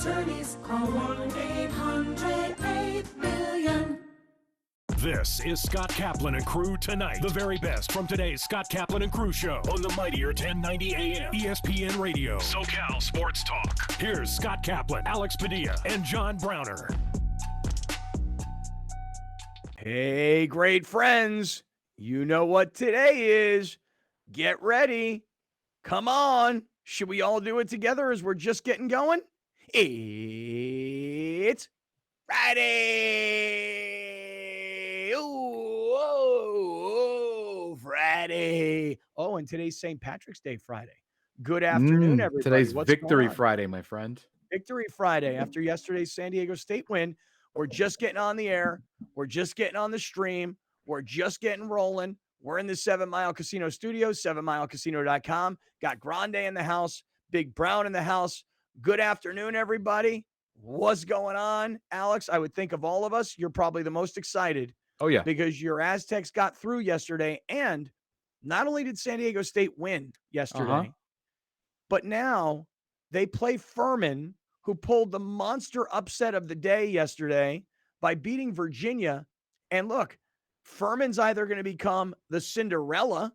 attorneys. Call 1-800-8-million. This is Scott Kaplan and Crew Tonight. The very best from today's Scott Kaplan and Crew show on the mightier 1090 AM ESPN Radio. SoCal Sports Talk. Here's Scott Kaplan, Alex Padilla, and John Browner. Hey, great friends. You know what today is. Get ready. Come on. Should we all do it together as we're just getting going? It's Friday. Oh, Friday. Oh, and today's St. Patrick's Day Friday. Good afternoon, everybody. Today's What's Victory going on? Friday, my friend. Victory Friday. After yesterday's San Diego State win, we're just getting on the air. We're just getting on the stream. We're just getting rolling. We're in the 7 Mile Casino studios, 7milecasino.com. Got Grande in the house, Big Brown in the house. Good afternoon, everybody. What's going on? Alex, I would think of all of us, you're probably the most excited. Oh, yeah. Because your Aztecs got through yesterday. And not only did San Diego State win yesterday, but now they play Furman, who pulled the monster upset of the day yesterday by beating Virginia. And look, Furman's either going to become the Cinderella,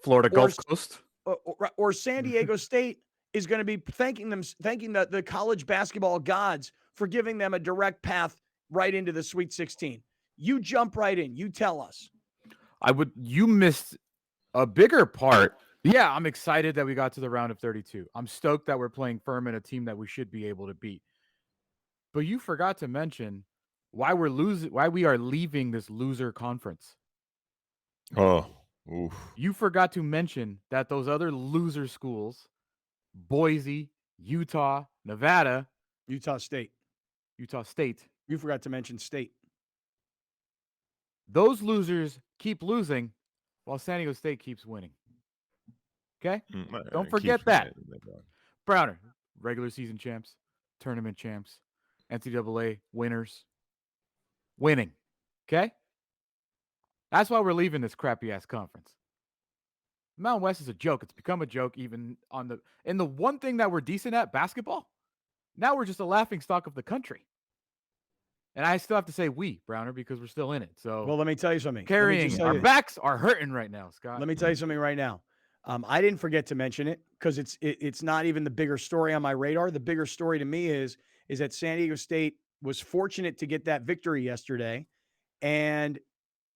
Florida Gulf Coast, or San Diego State is going to be thanking the college basketball gods for giving them a direct path right into the Sweet 16. You jump right in. You tell us. You missed a bigger part. Yeah, I'm excited that we got to the round of 32. I'm stoked that we're playing Furman, a team that we should be able to beat. But you forgot to mention why we are leaving this loser conference. Oh, oof. You forgot to mention that those other loser schools, Boise, Utah, Nevada, Utah State. You forgot to mention State. Those losers keep losing while San Diego State keeps winning. Okay? Don't forget that. Browner, regular season champs, tournament champs, NCAA winners, winning. Okay? That's why we're leaving this crappy-ass conference. Mountain West is a joke. It's become a joke even in the one thing that we're decent at, basketball. Now we're just a laughingstock of the country. And I still have to say we, Browner, because we're still in it. So, well, let me tell you something. Our backs are hurting right now, Scott. Let me tell you something right now. I didn't forget to mention it because it's not even the bigger story on my radar. The bigger story to me is that San Diego State was fortunate to get that victory yesterday, and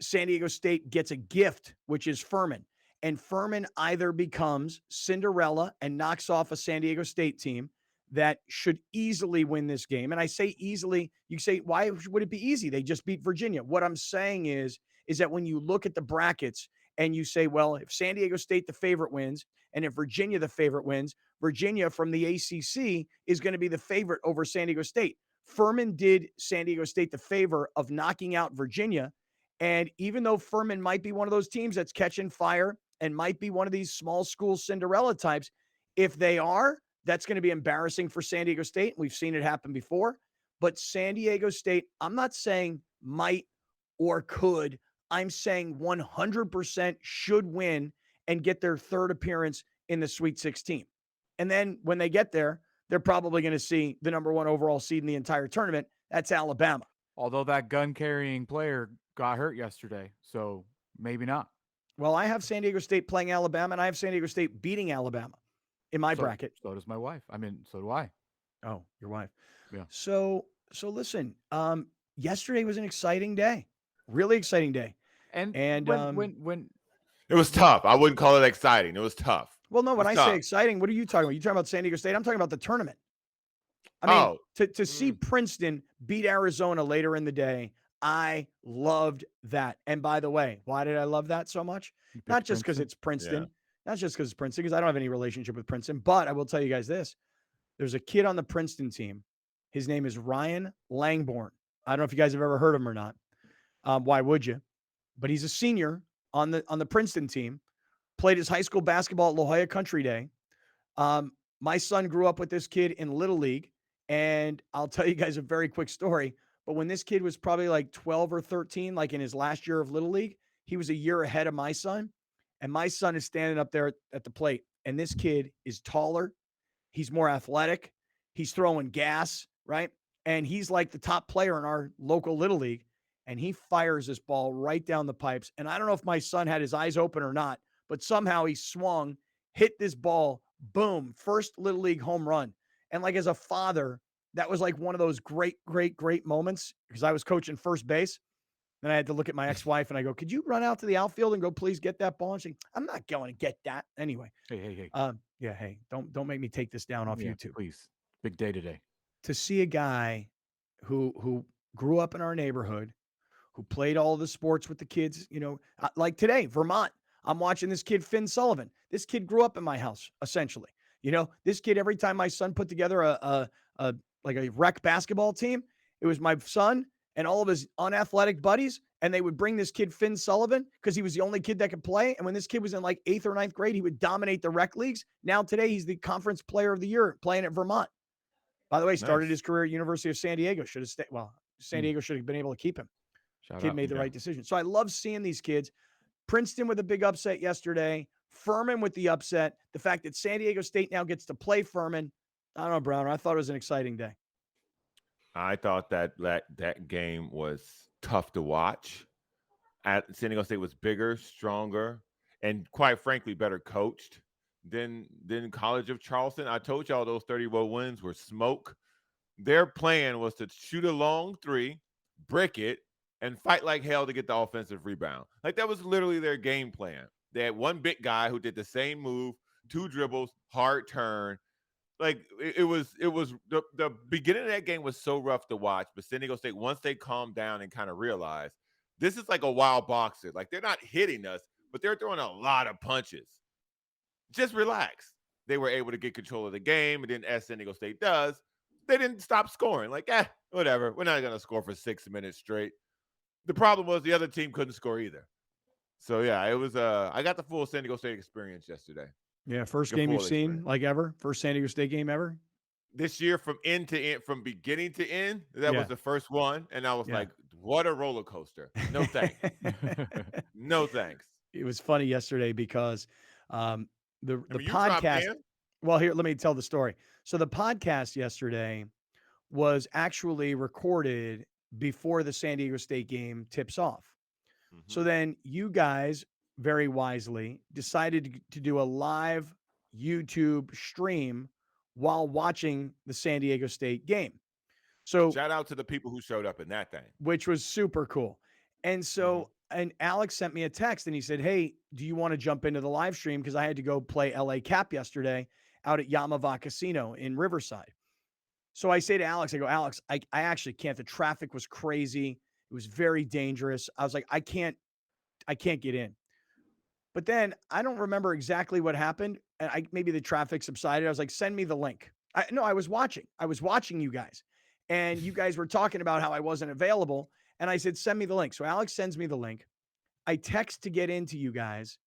San Diego State gets a gift, which is Furman. And Furman either becomes Cinderella and knocks off a San Diego State team that should easily win this game. And I say easily, you say, why would it be easy? They just beat Virginia. What I'm saying is that when you look at the brackets and you say, well, if San Diego State, the favorite, wins, and if Virginia, the favorite, wins, Virginia from the ACC is going to be the favorite over San Diego State. Furman did San Diego State the favor of knocking out Virginia. And even though Furman might be one of those teams that's catching fire and might be one of these small school Cinderella types, if they are, that's going to be embarrassing for San Diego State. We've seen it happen before. But San Diego State, I'm not saying might or could. I'm saying 100% should win and get their third appearance in the Sweet 16. And then when they get there, they're probably going to see the number one overall seed in the entire tournament. That's Alabama. Although that gun-carrying player got hurt yesterday, so maybe not. Well, I have San Diego State playing Alabama, and I have San Diego State beating Alabama in my bracket. So does my wife. So do I. Oh, your wife. Yeah. So listen, yesterday was an exciting day. Really exciting day. And when it was tough. I wouldn't call it exciting. It was tough. Well, no, when I say exciting, what are you talking about? You talking about San Diego State? I'm talking about the tournament. I mean, to see Princeton beat Arizona later in the day, I loved that. And by the way, why did I love that so much? Not just because it's Princeton. Yeah. Not just because it's Princeton, because I don't have any relationship with Princeton. But I will tell you guys this. There's a kid on the Princeton team. His name is Ryan Langborn. I don't know if you guys have ever heard of him or not. Why would you? But he's a senior on the Princeton team. Played his high school basketball at La Jolla Country Day. My son grew up with this kid in Little League. And I'll tell you guys a very quick story. But when this kid was probably like 12 or 13, like in his last year of Little League, he was a year ahead of my son. And my son is standing up there at the plate. And this kid is taller. He's more athletic. He's throwing gas, right? And he's like the top player in our local Little League. And he fires this ball right down the pipes. And I don't know if my son had his eyes open or not, but somehow he swung, hit this ball, boom, first Little League home run. And like as a father, that was like one of those great, great, great moments because I was coaching first base. Then I had to look at my ex-wife and I go, could you run out to the outfield and go, please get that ball? And she, I'm not going to get that. Anyway. Hey. Yeah, hey, don't make me take this down off YouTube. Please. Big day today. To see a guy who grew up in our neighborhood, who played all the sports with the kids, like today, Vermont. I'm watching this kid, Finn Sullivan. This kid grew up in my house, essentially. This kid, every time my son put together a rec basketball team, it was my son and all of his unathletic buddies, and they would bring this kid, Finn Sullivan, because he was the only kid that could play. And when this kid was in like 8th or 9th grade, he would dominate the rec leagues. Now today, he's the conference player of the year playing at Vermont. By the way, started his career at University of San Diego. Should have stayed. Well, San Diego should have been able to keep him. Kid made the right decision. So I love seeing these kids. Princeton with a big upset yesterday. Furman with the upset. The fact that San Diego State now gets to play Furman. I don't know, Browner. I thought it was an exciting day. I thought that game was tough to watch. San Diego State was bigger, stronger, and quite frankly, better coached than College of Charleston. I told y'all those 30-0 wins were smoke. Their plan was to shoot a long three, brick it, and fight like hell to get the offensive rebound. Like that was literally their game plan. They had one big guy who did the same move, 2 dribbles, hard turn. Like it was the beginning of that game was so rough to watch. But San Diego State, once they calmed down and kind of realized this is like a wild boxer. Like they're not hitting us, but they're throwing a lot of punches. Just relax. They were able to get control of the game, and then as San Diego State does, they didn't stop scoring. Like, whatever. We're not gonna score for 6 minutes straight. The problem was the other team couldn't score either. So yeah, it was. I got the full San Diego State experience yesterday. Yeah, first game you've seen like ever. First San Diego State game ever. This year, from end to end, from beginning to end, that was the first one, and I was like, "What a roller coaster!" No thanks. No thanks. It was funny yesterday because the podcast. Well, here, let me tell the story. So the podcast yesterday was actually recorded before the San Diego State game tips off. Mm-hmm. So then you guys very wisely decided to do a live YouTube stream while watching the San Diego State game. So shout out to the people who showed up in that thing, which was super cool. And so, and Alex sent me a text and he said, hey, do you want to jump into the live stream? Because I had to go play LA Cap yesterday out at Yamava Casino in Riverside. So I say to Alex, I go, Alex, I actually can't. The traffic was crazy. It was very dangerous. I was like, I can't get in. But then I don't remember exactly what happened. And maybe the traffic subsided. I was like, send me the link. I was watching you guys. And you guys were talking about how I wasn't available. And I said, send me the link. So Alex sends me the link. I text to get into you guys.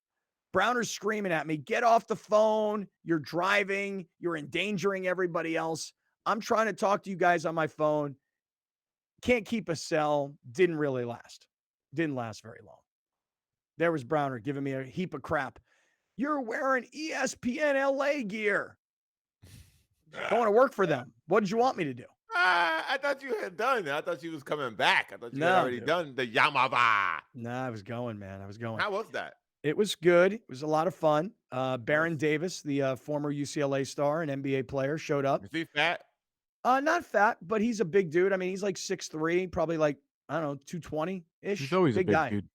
Browner's screaming at me, get off the phone. You're driving. You're endangering everybody else. I'm trying to talk to you guys on my phone. Can't keep a cell. Didn't really last. Didn't last very long. There was Browner giving me a heap of crap. You're wearing ESPN LA gear. Going to work for them. What did you want me to do? I thought you had done that. I thought you was coming back. I thought you had already done the Yamava. Nah, I was going, man. I was going. How was that? It was good. It was a lot of fun. Baron Davis, the former UCLA star and NBA player, showed up. Is he fat? Not fat, but he's a big dude. I mean, he's like 6'3", probably like, I don't know, 220-ish. He's always big a big guy. dude.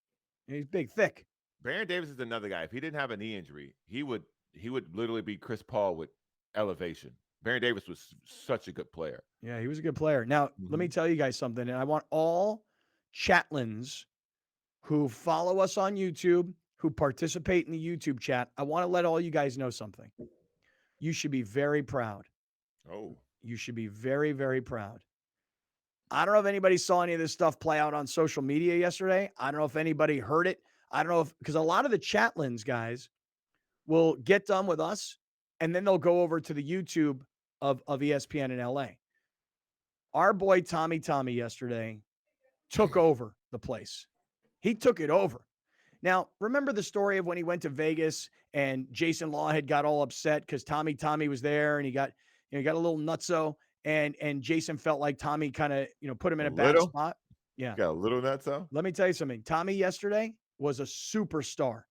He's big, thick. Baron Davis is another guy. If he didn't have a knee injury, he would literally be Chris Paul with elevation. Baron Davis was such a good player. Yeah, he was a good player. Now, let me tell you guys something, and I want all Chatlins who follow us on YouTube, who participate in the YouTube chat, I want to let all you guys know something. You should be very proud. Oh. You should be very, very proud. I don't know if anybody saw any of this stuff play out on social media yesterday. I don't know if anybody heard it. I don't know because a lot of the Chatlins guys will get done with us, and then they'll go over to the YouTube of ESPN in LA. Our boy Tommy yesterday took over the place. He took it over. Now, remember the story of when he went to Vegas and Jason Law had got all upset because Tommy was there and he got, he got a little nutso, and Jason felt like Tommy kind of, put him in a bad little? spot. Yeah. Got a little nutso? Let me tell you something. Tommy yesterday was a superstar.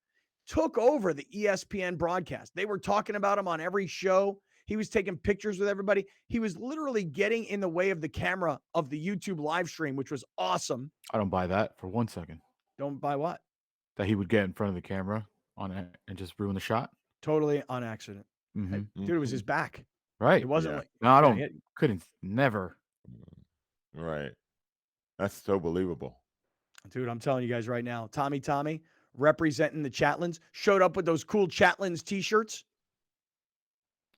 Took over the ESPN broadcast. They were talking about him on every show. He was taking pictures with everybody. He was literally getting in the way of the camera of the YouTube live stream, which was awesome. I don't buy that for 1 second. Don't buy what? That he would get in front of the camera on it and just ruin the shot. Totally on accident. Mm-hmm. Dude, it was his back. Right. It wasn't like no, I don't. Couldn't never. Right. That's so believable. Dude, I'm telling you guys right now, Tommy representing the Chatlins, showed up with those cool Chatlins t-shirts.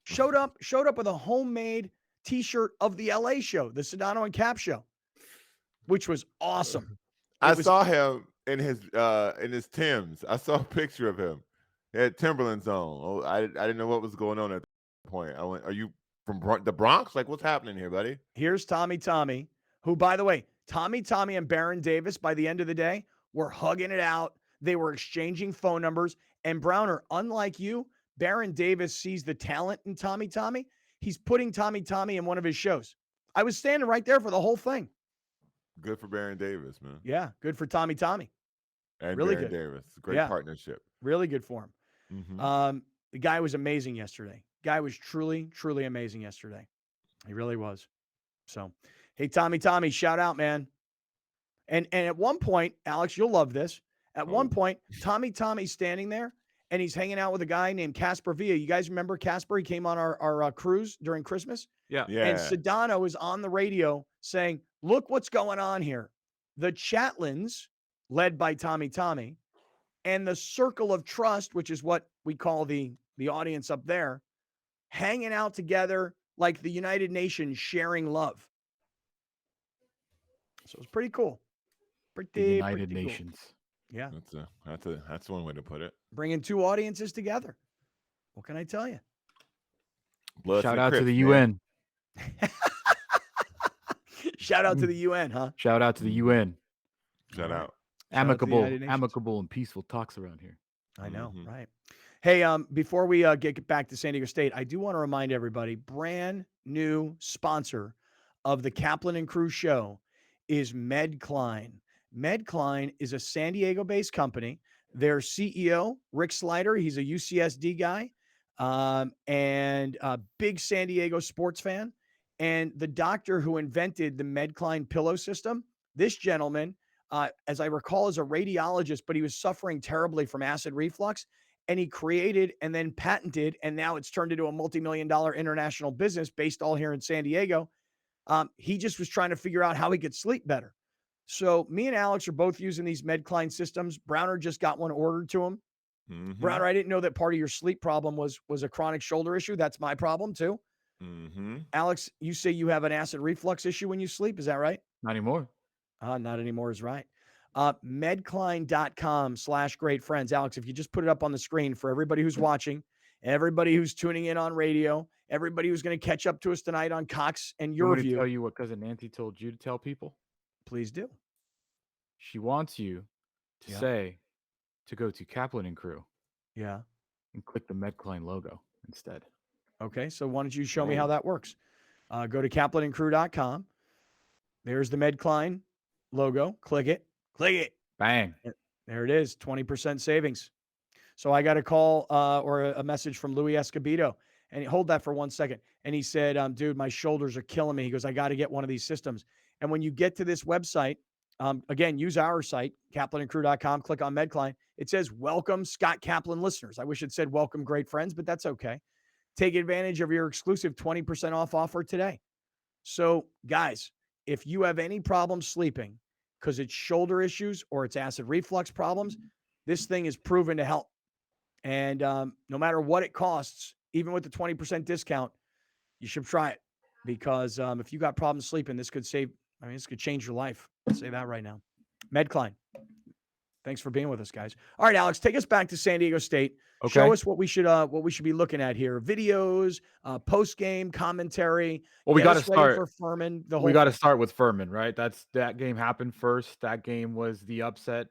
Showed up with a homemade t-shirt of the LA show, the Sedano and Cap show, which was awesome. I saw him in his Timbs. I saw a picture of him. He had Timberlands on. Oh, I didn't know what was going on at that point. I went, "Are you from the Bronx? Like, what's happening here, buddy?" Here's Tommy, who, by the way, Tommy and Baron Davis, by the end of the day, were hugging it out. They were exchanging phone numbers. And Browner, unlike you, Baron Davis sees the talent in Tommy. He's putting Tommy in one of his shows. I was standing right there for the whole thing. Good for Baron Davis, man. Yeah, good for Tommy. And really Baron good. Davis. Great partnership. Really good for him. Mm-hmm. The guy was amazing yesterday. Guy was truly, truly amazing yesterday. He really was. So, hey, Tommy, shout out, man. And at one point, Alex, you'll love this. At one point, Tommy's standing there, and he's hanging out with a guy named Casper Villa. You guys remember Casper? He came on our cruise during Christmas. Yeah. And Sedano is on the radio saying, look what's going on here. The Chatlins, led by Tommy, and the Circle of Trust, which is what we call the audience up there, hanging out together like the United Nations sharing love. So it's pretty cool. The United Nations. Cool. Yeah. That's one way to put it. Bringing two audiences together. What can I tell you? Shout out to the UN. Shout out to the UN, huh? Shout out to the UN. Shout out. Amicable and peaceful talks around here. I know, right? Hey, before we get back to San Diego State, I do want to remind everybody, brand new sponsor of the Kaplan and Crew show is MedCline. MedCline is a San Diego-based company. Their CEO, Rick Slider, he's a UCSD guy and a big San Diego sports fan. And the doctor who invented the MedCline pillow system, this gentleman, as I recall, is a radiologist, but he was suffering terribly from acid reflux. And he created and then patented, and now it's turned into a multi-million-dollar international business based all here in San Diego. He just was trying to figure out how he could sleep better. So me and Alex are both using these MedCline systems. Browner just got one ordered to him. Mm-hmm. Browner, I didn't know that part of your sleep problem was a chronic shoulder issue. That's my problem too. Mm-hmm. Alex, you say you have an acid reflux issue when you sleep. Is that right? Not anymore. Not anymore is right. Medcline.com/great friends. Alex, if you just put it up on the screen for everybody who's watching, everybody who's tuning in on radio, everybody who's going to catch up to us tonight on Cox and Your View. Tell you what cousin Nancy told you to tell people? Please do. She wants you to say to go to Kaplan and Crew. Yeah. And click the MedCline logo instead. Okay. So why don't you show me how that works? Go to kaplanandcrew.com. There's the MedCline logo. Click it. Bang. There it is. 20% savings. So I got a call or a message from Louis Escobedo, and hold that for 1 second. And he said, dude, my shoulders are killing me. He goes, I got to get one of these systems. And when you get to this website, again, use our site, kaplanandcrew.com, click on MedCline. It says, welcome Scott Kaplan listeners. I wish it said welcome great friends, but that's okay. Take advantage of your exclusive 20% off offer today. So guys, if you have any problems sleeping because it's shoulder issues or it's acid reflux problems, this thing is proven to help. And no matter what it costs, even with the 20% discount, you should try it because if you got problems sleeping, this could change your life. I'll say that right now. MedCline. Thanks for being with us, guys. All right, Alex, take us back to San Diego State. Okay. Show us what we should be looking at here. Videos, post-game commentary. Well, we got to start for Furman. We got to start with Furman, right? That game happened first. That game was the upset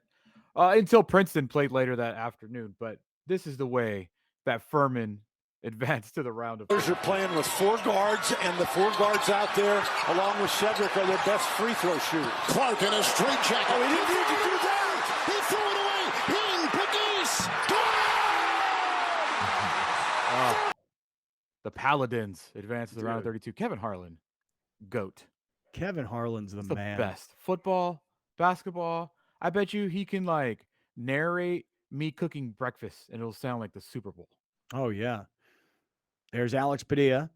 until Princeton played later that afternoon. But this is the way that Furman advance to the round of. Are playing with 4 guards, and the 4 guards out there, along with Cedric, are their best free throw shooters. Clark in a straight jacket. Oh, he didn't need to do that. He threw it away. The Paladins advance to the round of 32. Kevin Harlan, GOAT. Kevin Harlan's the man. Best. Football, basketball. I bet you he can like narrate me cooking breakfast and it'll sound like the Super Bowl. Oh, yeah. There's Alex Padilla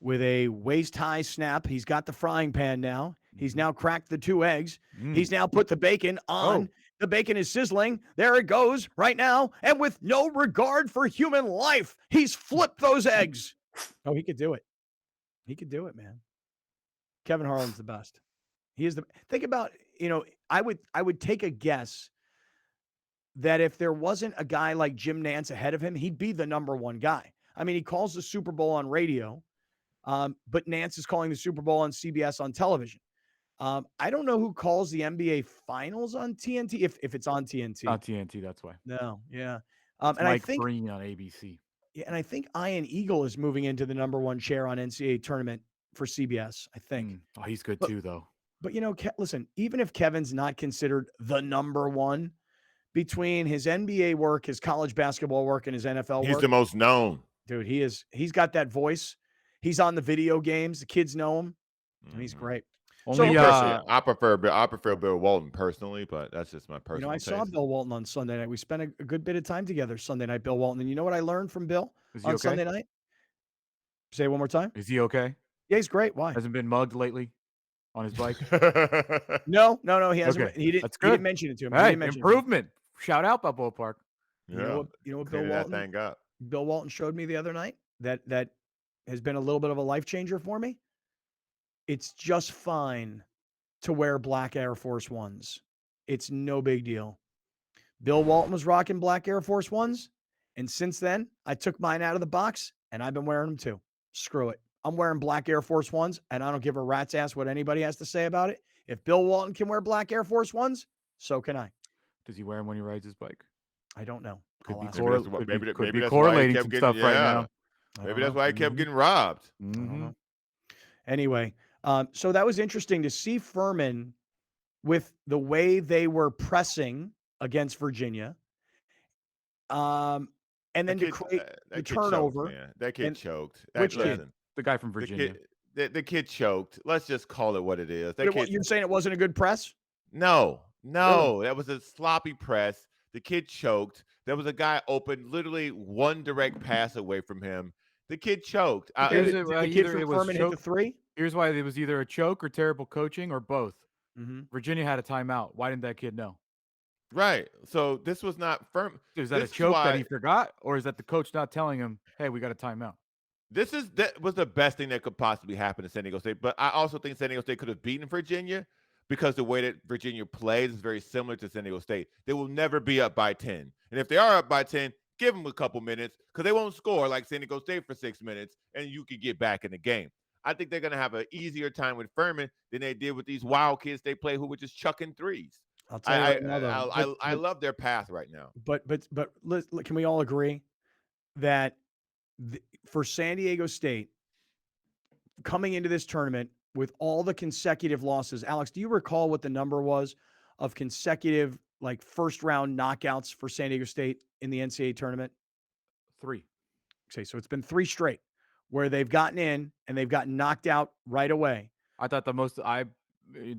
with a waist-high snap. He's got the frying pan now. He's now cracked the 2 eggs. He's now put the bacon on. The bacon is sizzling. There it goes right now. And with no regard for human life, he's flipped those eggs. Oh, he could do it. He could do it, man. Kevin Harlan's the best. He is the think about, I would take a guess that if there wasn't a guy like Jim Nantz ahead of him, he'd be the number 1 guy. I mean, he calls the Super Bowl on radio, but Nantz is calling the Super Bowl on CBS on television. I don't know who calls the NBA Finals on TNT, if it's on TNT. On TNT, that's why. No, yeah. And Mike I think Breen on ABC. Yeah, and I think Ian Eagle is moving into the number 1 chair on NCAA Tournament for CBS, I think. Oh, he's good too, though. But, listen, even if Kevin's not considered the number 1, between his NBA work, his college basketball work, and his NFL work. He's the most known. Dude, he is. He's got that voice. He's on the video games. The kids know him. And he's great. Only, I prefer Bill Walton personally, but that's just my personal taste. I saw Bill Walton on Sunday night. We spent a good bit of time together Sunday night, Bill Walton. And you know what I learned from Bill on Sunday night? Say it one more time. Is he okay? Yeah, he's great. Why? Hasn't been mugged lately on his bike? No. He hasn't. Okay. He didn't mention it to him. Hey, improvement. Shout out Balboa Park. Yeah. You know what Bill Walton? That thing up. Bill Walton showed me the other night that has been a little bit of a life changer for me. It's just fine to wear black Air Force Ones. It's no big deal. Bill Walton was rocking black Air Force Ones, and since then, I took mine out of the box, and I've been wearing them too. Screw it. I'm wearing black Air Force Ones, and I don't give a rat's ass what anybody has to say about it. If Bill Walton can wear black Air Force Ones, so can I. Does he wear them when he rides his bike? I don't know. Could be correlating some stuff right now. Maybe that's why he kept getting robbed. Anyway, so that was interesting to see Furman with the way they were pressing against Virginia. And then to create the turnover. That kid choked. Which kid? The guy from Virginia. The kid choked. Let's just call it what it is. You're saying it wasn't a good press? No. That was a sloppy press. The kid choked. There was a guy open, literally one direct pass away from him. The kid choked. The kid from Furman hit the 3? Here's why it was either a choke or terrible coaching or both. Mm-hmm. Virginia had a timeout. Why didn't that kid know? Right. So this was not firm. Is that a choke that he forgot? Or is that the coach not telling him, hey, we got a timeout? That was the best thing that could possibly happen to San Diego State. But I also think San Diego State could have beaten Virginia because the way that Virginia plays is very similar to San Diego State. They will never be up by 10. And if they are up by 10, give them a couple minutes because they won't score like San Diego State for 6 minutes and you can get back in the game. I think they're going to have an easier time with Furman than they did with these wild kids they play who were just chucking threes. I'll tell you right now, though. I love their path right now. But can we all agree that for San Diego State, coming into this tournament with all the consecutive losses, Alex, do you recall what the number was of consecutive first round knockouts for San Diego State in the NCAA tournament? 3. Okay, so it's been 3 straight where they've gotten in and they've gotten knocked out right away. I thought the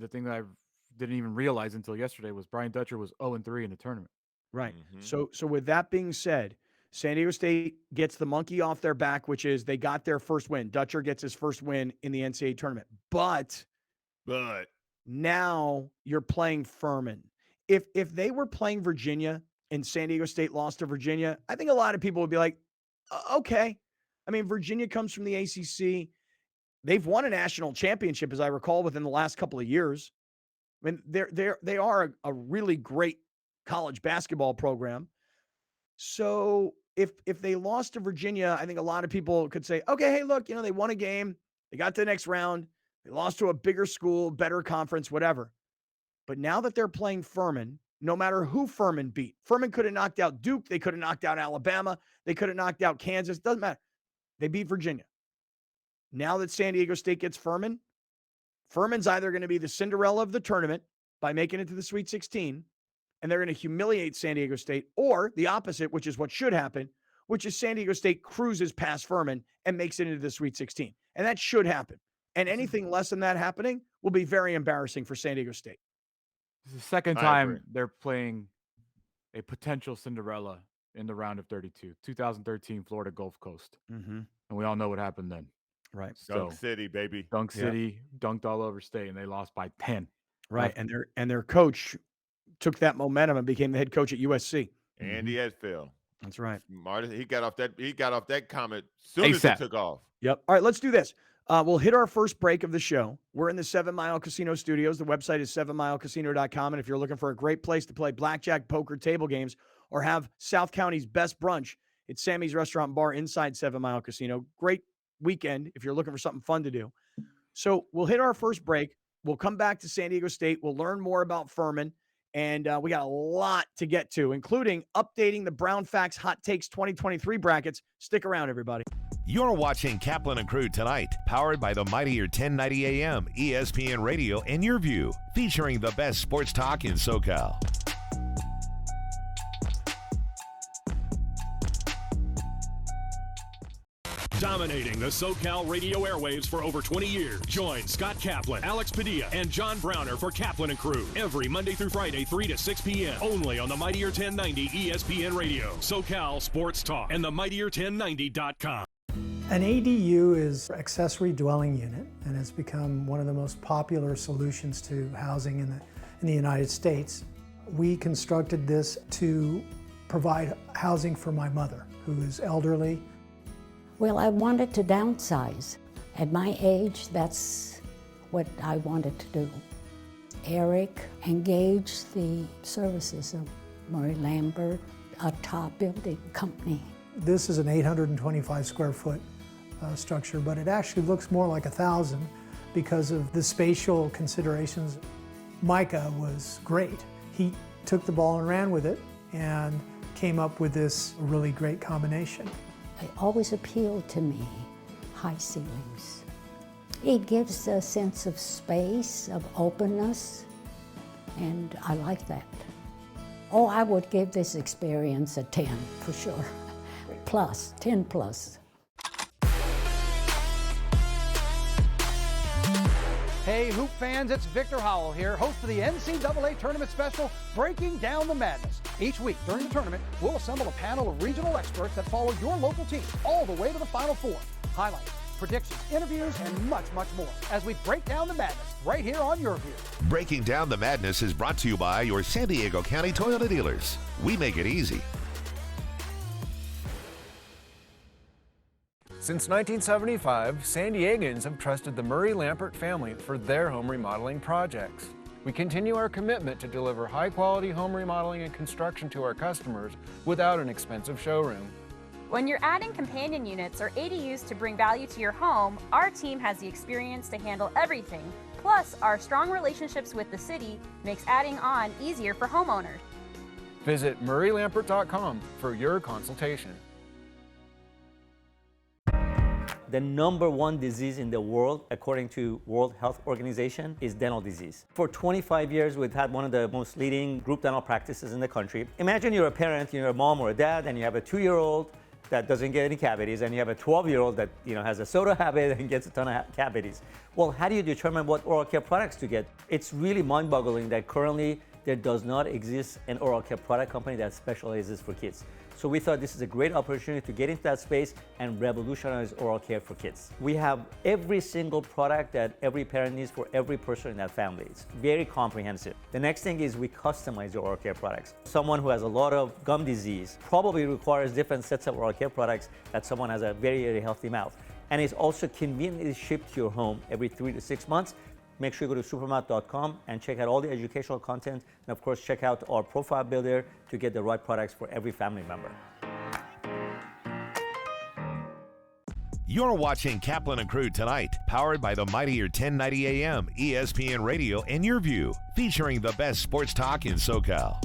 thing that I didn't even realize until yesterday was Brian Dutcher was 0-3 in the tournament. Right. Mm-hmm. So with that being said, San Diego State gets the monkey off their back, which is they got their first win. Dutcher gets his first win in the NCAA tournament. But now you're playing Furman. If they were playing Virginia and San Diego State lost to Virginia, I think a lot of people would be like, okay. I mean, Virginia comes from the ACC. They've won a national championship, as I recall, within the last couple of years. I mean, they are a really great college basketball program. So if they lost to Virginia, I think a lot of people could say, okay, hey, look, they won a game. They got to the next round. They lost to a bigger school, better conference, whatever. But now that they're playing Furman, no matter who Furman beat, Furman could have knocked out Duke. They could have knocked out Alabama. They could have knocked out Kansas. Doesn't matter. They beat Virginia. Now that San Diego State gets Furman, Furman's either going to be the Cinderella of the tournament by making it to the Sweet 16, and they're going to humiliate San Diego State, or the opposite, which is what should happen, which is San Diego State cruises past Furman and makes it into the Sweet 16. And that should happen. And anything less than that happening will be very embarrassing for San Diego State. This is the second time they're playing a potential Cinderella in the round of 32. 2013 Florida Gulf Coast. Mm-hmm. And we all know what happened then. Right. Dunk City, baby. Dunk City, dunked all over State, and they lost by 10. Right. And their coach took that momentum and became the head coach at USC. Andy Edfield. That's right. Martin, he got off that comment soon as it took off. Yep. All right, let's do this. We'll hit our first break of the show. We're in the 7 Mile Casino Studios. The website is 7milecasino.com. And if you're looking for a great place to play blackjack, poker, table games, or have South County's best brunch, it's Sammy's Restaurant and Bar inside 7 Mile Casino. Great weekend if you're looking for something fun to do. So we'll hit our first break. We'll come back to San Diego State. We'll learn more about Furman. And we got a lot to get to, including updating the Brown Facts Hot Takes 2023 brackets. Stick around, everybody. You're watching Kaplan and Crew Tonight, powered by the mightier 1090 AM, ESPN Radio, and Your View, featuring the best sports talk in SoCal. Dominating the SoCal radio airwaves for over 20 years. Join Scott Kaplan, Alex Padilla, and John Browner for Kaplan and Crew every Monday through Friday, 3 to 6 p.m. only on the Mightier 1090 ESPN Radio, SoCal Sports Talk, and the Mightier1090.com. An ADU is accessory dwelling unit, and it's become one of the most popular solutions to housing in the United States. We constructed this to provide housing for my mother, who is elderly. Well, I wanted to downsize. At my age, that's what I wanted to do. Eric engaged the services of Murray Lambert, a top building company. This is an 825 square foot structure, but it actually looks more like 1,000 because of the spatial considerations. Micah was great. He took the ball and ran with it and came up with this really great combination. It always appealed to me, high ceilings. It gives a sense of space, of openness, and I like that. Oh, I would give this experience a 10 for sure. Plus, 10 plus. Hey, Hoop fans, it's Victor Howell here, host of the NCAA Tournament Special, Breaking Down the Madness. Each week during the tournament, we'll assemble a panel of regional experts that follow your local team all the way to the Final Four. Highlights, predictions, interviews, and much, much more as we break down the madness right here on Your View. Breaking Down the Madness is brought to you by your San Diego County Toyota dealers. We make it easy. Since 1975, San Diegans have trusted the Murray Lambert family for their home remodeling projects. We continue our commitment to deliver high-quality home remodeling and construction to our customers without an expensive showroom. When you're adding companion units or ADUs to bring value to your home, our team has the experience to handle everything. Plus, our strong relationships with the city makes adding on easier for homeowners. Visit murraylambert.com for your consultation. The #1 disease in the world, according to World Health Organization, is dental disease. For 25 years, we've had one of the most leading group dental practices in the country. Imagine you're a parent, you're a mom or a dad, and you have a 2-year-old that doesn't get any cavities, and you have a 12-year-old that has a soda habit and gets a ton of cavities. Well, how do you determine what oral care products to get? It's really mind-boggling that currently there does not exist an oral care product company that specializes for kids. So we thought this is a great opportunity to get into that space and revolutionize oral care for kids. We have every single product that every parent needs for every person in that family. It's very comprehensive. The next thing is we customize your oral care products. Someone who has a lot of gum disease probably requires different sets of oral care products that someone has a very, very healthy mouth. And it's also conveniently shipped to your home every 3 to 6 months. Make sure you go to supermouth.com and check out all the educational content. And of course, check out our profile builder to get the right products for every family member. You're watching Kaplan and Crew Tonight, powered by the mightier 1090 AM, ESPN Radio, and Your View, featuring the best sports talk in SoCal.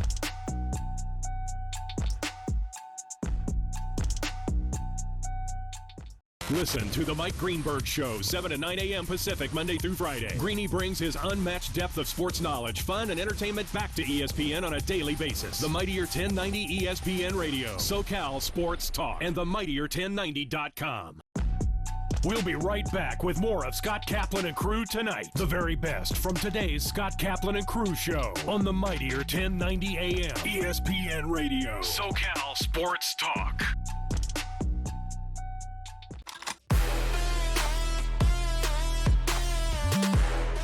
Listen to the Mike Greenberg Show, 7 to 9 a.m. Pacific, Monday through Friday. Greeny brings his unmatched depth of sports knowledge, fun, and entertainment back to ESPN on a daily basis. The Mightier 1090 ESPN Radio, SoCal Sports Talk, and the Mightier1090.com. We'll be right back with more of Scott Kaplan and Crew Tonight. The very best from today's Scott Kaplan and Crew Show on the Mightier 1090 AM, ESPN Radio, SoCal Sports Talk.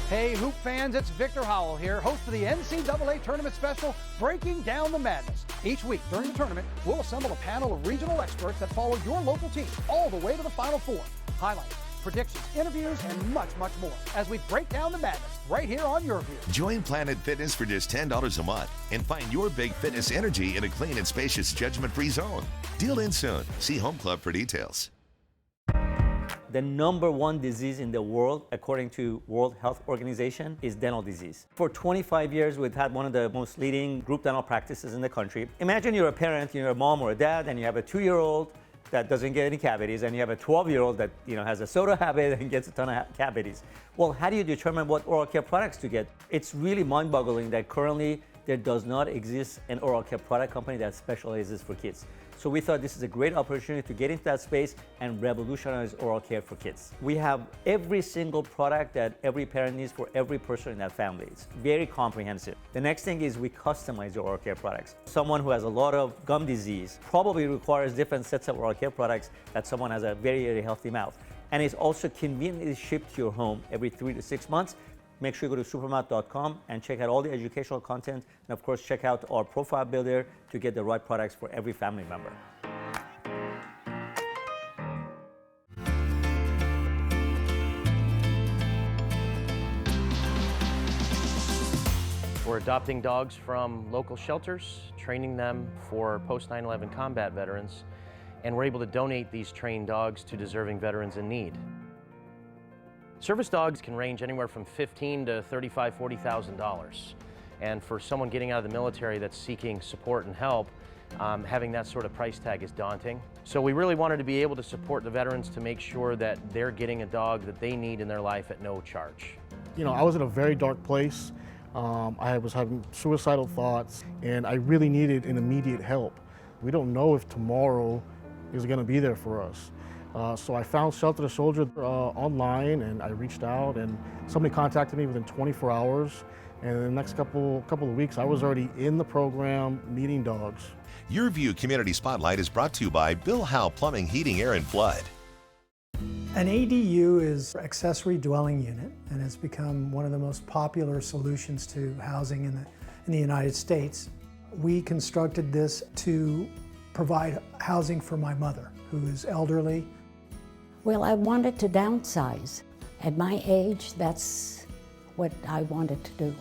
Hey, Hoop fans, it's Victor Howell here, host of the NCAA Tournament special, Breaking Down the Madness. Each week during the tournament, we'll assemble a panel of regional experts that follow your local team all the way to the Final Four. Highlights, predictions, interviews, and much, much more as we break down the madness right here on Your View. Join Planet Fitness for just $10 a month and find your big fitness energy in a clean and spacious judgment-free zone. Deal in soon. See Home Club for details. The number one disease in the world, according to World Health Organization, is dental disease. For 25 years, we've had one of the most leading group dental practices in the country. Imagine you're a parent, you're a mom or a dad, and you have a 2-year-old that doesn't get any cavities, and you have a 12-year-old that has a soda habit and gets a ton of cavities. Well, how do you determine what oral care products to get? It's really mind-boggling that currently there does not exist an oral care product company that specializes for kids. So we thought this is a great opportunity to get into that space and revolutionize oral care for kids. We have every single product that every parent needs for every person in that family. It's very comprehensive. The next thing is we customize your oral care products. Someone who has a lot of gum disease probably requires different sets of oral care products that someone has a very, very healthy mouth. And it's also conveniently shipped to your home every 3 to 6 months. Make sure you go to supermouth.com and check out all the educational content. And of course, check out our profile builder to get the right products for every family member. We're adopting dogs from local shelters, training them for post 9/11 combat veterans, and we're able to donate these trained dogs to deserving veterans in need. Service dogs can range anywhere from $15,000 to $35,000, $40,000. And for someone getting out of the military that's seeking support and help, having that sort of price tag is daunting. So we really wanted to be able to support the veterans to make sure that they're getting a dog that they need in their life at no charge. You know, I was in a very dark place. I was having suicidal thoughts, and I really needed an immediate help. We don't know if tomorrow is going to be there for us. So I found Shelter the Soldier online, and I reached out, and somebody contacted me within 24 hours. And in the next couple of weeks, I was already in the program meeting dogs. Your View Community Spotlight is brought to you by Bill Howe Plumbing, Heating, Air, and Flood. An ADU is an accessory dwelling unit, and has become one of the most popular solutions to housing in the United States. We constructed this to provide housing for my mother, who is elderly. Well, I wanted to downsize. At my age, that's what I wanted to do.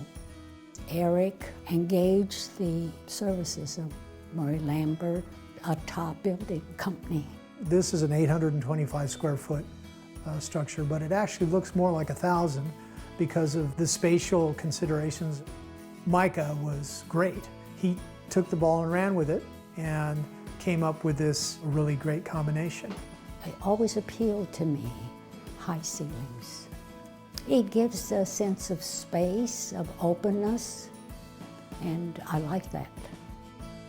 Eric engaged the services of Murray Lambert, a top building company. This is an 825 square foot structure, but it actually looks more like 1,000 because of the spatial considerations. Micah was great. He took the ball and ran with it and came up with this really great combination. It always appealed to me, high ceilings. It gives a sense of space, of openness, and I like that.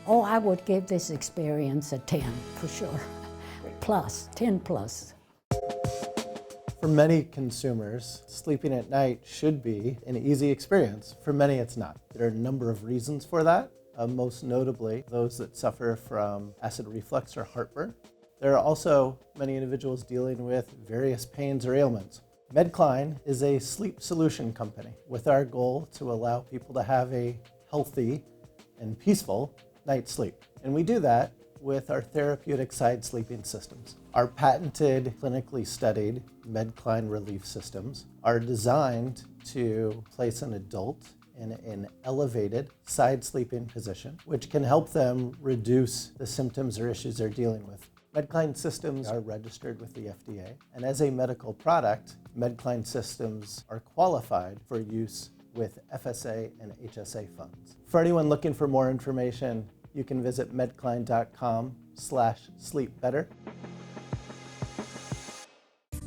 Oh, I would give this experience a 10 for sure. Plus, 10 plus. For many consumers, sleeping at night should be an easy experience. For many, it's not. There are a number of reasons for that. Most notably, those that suffer from acid reflux or heartburn. There are also many individuals dealing with various pains or ailments. MedCline is a sleep solution company with our goal to allow people to have a healthy and peaceful night's sleep. And we do that with our therapeutic side sleeping systems. Our patented, clinically studied MedCline relief systems are designed to place an adult in an elevated side sleeping position, which can help them reduce the symptoms or issues they're dealing with. MedCline systems are registered with the FDA, and as a medical product, MedCline systems are qualified for use with FSA and HSA funds. For anyone looking for more information, you can visit medcline.com/sleepbetter.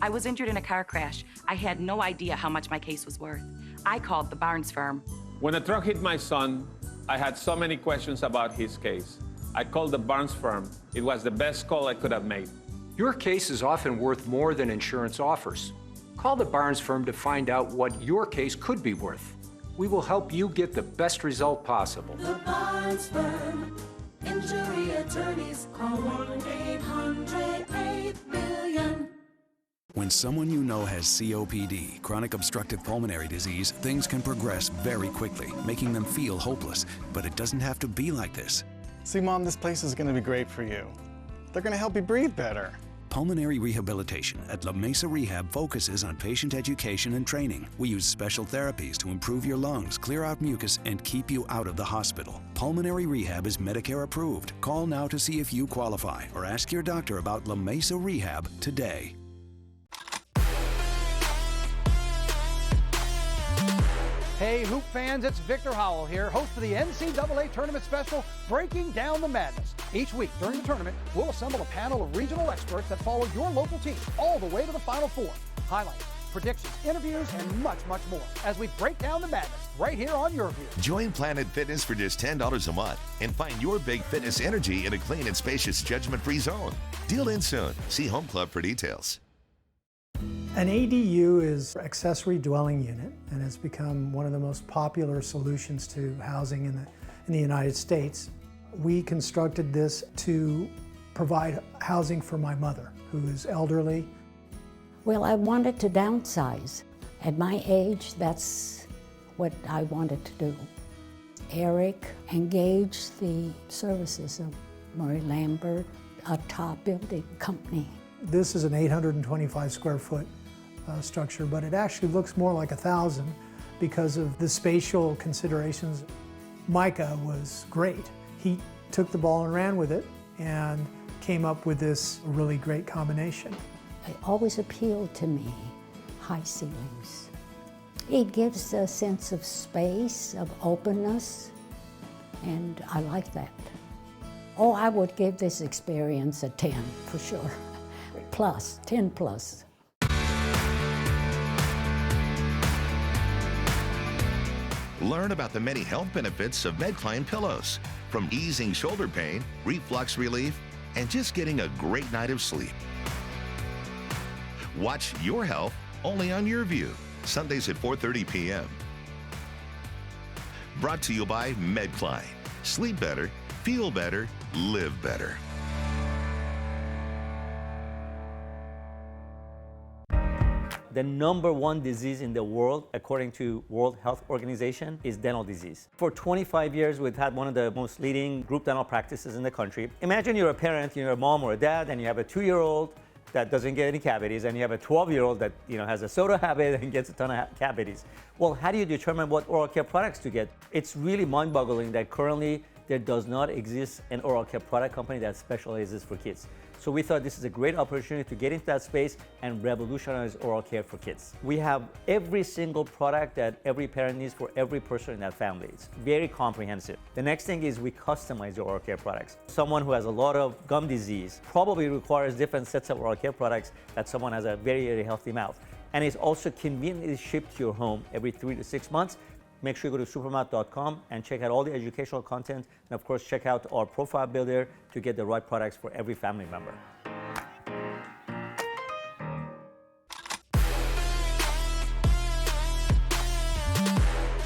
I was injured in a car crash. I had no idea how much my case was worth. I called the Barnes firm. When the truck hit my son, I had so many questions about his case. I called the Barnes firm. It was the best call I could have made. Your case is often worth more than insurance offers. Call the Barnes firm to find out what your case could be worth. We will help you get the best result possible. The Barnes Firm. Injury attorneys. Call 1-800-8-million. When someone you know has COPD, chronic obstructive pulmonary disease, things can progress very quickly, making them feel hopeless. But it doesn't have to be like this. See, Mom, this place is going to be great for you. They're going to help you breathe better. Pulmonary rehabilitation at La Mesa Rehab focuses on patient education and training. We use special therapies to improve your lungs, clear out mucus, and keep you out of the hospital. Pulmonary rehab is Medicare approved. Call now to see if you qualify or ask your doctor about La Mesa Rehab today. Hey, Hoop fans, it's Victor Howell here, host of the NCAA Tournament special, Breaking Down the Madness. Each week during the tournament, we'll assemble a panel of regional experts that follow your local team all the way to the Final Four. Highlights, predictions, interviews, and much, much more as we break down the madness right here on Your View. Join Planet Fitness for just $10 a month and find your big fitness energy in a clean and spacious judgment-free zone. Deal in soon. See Home Club for details. An ADU is accessory dwelling unit, and it's become one of the most popular solutions to housing in the United States. We constructed this to provide housing for my mother, who is elderly. Well, I wanted to downsize. At my age, that's what I wanted to do. Eric engaged the services of Murray Lambert, a top building company. This is an 825 square foot structure, but it actually looks more like 1,000 because of the spatial considerations. Micah was great. He took the ball and ran with it and came up with this really great combination. It always appealed to me, high ceilings. It gives a sense of space, of openness, and I like that. Oh, I would give this experience a 10 for sure. Plus, 10 plus. Learn about the many health benefits of MedCline pillows, from easing shoulder pain, reflux relief, and just getting a great night of sleep. Watch Your Health only on Your View, Sundays at 4:30 p.m. Brought to you by MedCline. Sleep better, feel better, live better. The number one disease in the world, according to World Health Organization, is dental disease. For 25 years, we've had one of the most leading group dental practices in the country. Imagine you're a parent, you're a mom or a dad, and you have a 2-year-old that doesn't get any cavities, and you have a 12-year-old that has a soda habit and gets a ton of cavities. Well, how do you determine what oral care products to get? It's really mind-boggling that currently there does not exist an oral care product company that specializes for kids. So we thought this is a great opportunity to get into that space and revolutionize oral care for kids. We have every single product that every parent needs for every person in that family. It's very comprehensive. The next thing is we customize your oral care products. Someone who has a lot of gum disease probably requires different sets of oral care products that someone has a very, very healthy mouth. And it's also conveniently shipped to your home every 3 to 6 months. Make sure you go to supermouth.com and check out all the educational content. And of course, check out our profile builder to get the right products for every family member.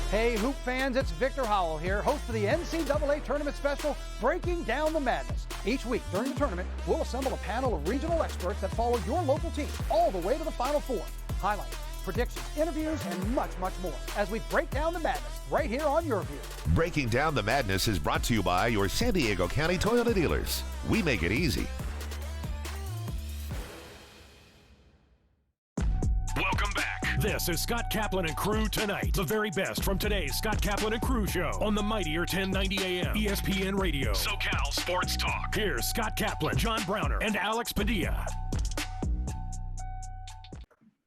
Hey, Hoop fans, it's Victor Howell here, host of the NCAA Tournament special, Breaking Down the Madness. Each week during the tournament, we'll assemble a panel of regional experts that follow your local team all the way to the Final Four. Highlights, predictions, interviews, and much, much more as we break down the madness right here on Your View. Breaking Down the Madness is brought to you by your San Diego County Toyota dealers. We make it easy. Welcome back. This is Scott Kaplan and Crew Tonight. The very best from today's Scott Kaplan and Crew show on the mightier 1090 AM ESPN Radio. SoCal Sports Talk. Here's Scott Kaplan, John Browner, and Alex Padilla.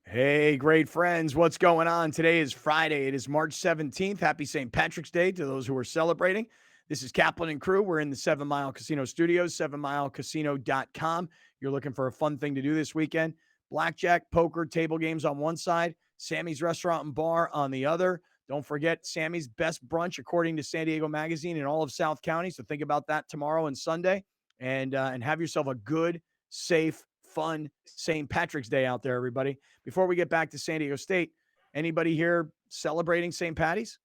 Hey, great friends. What's going on? Today is Friday. It is March 17th. Happy St. Patrick's Day to those who are celebrating. This is Kaplan and Crew. We're in the 7 Mile Casino Studios, 7milecasino.com. You're looking for a fun thing to do this weekend. blackjack, poker, table games on one side, Sammy's Restaurant and Bar on the other. Don't forget Sammy's best brunch, according to San Diego Magazine, in all of South County. So think about that tomorrow and Sunday, and have yourself a good, safe, fun St. Patrick's Day out there, everybody. Before we get back to San Diego State, anybody here celebrating St. Patty's?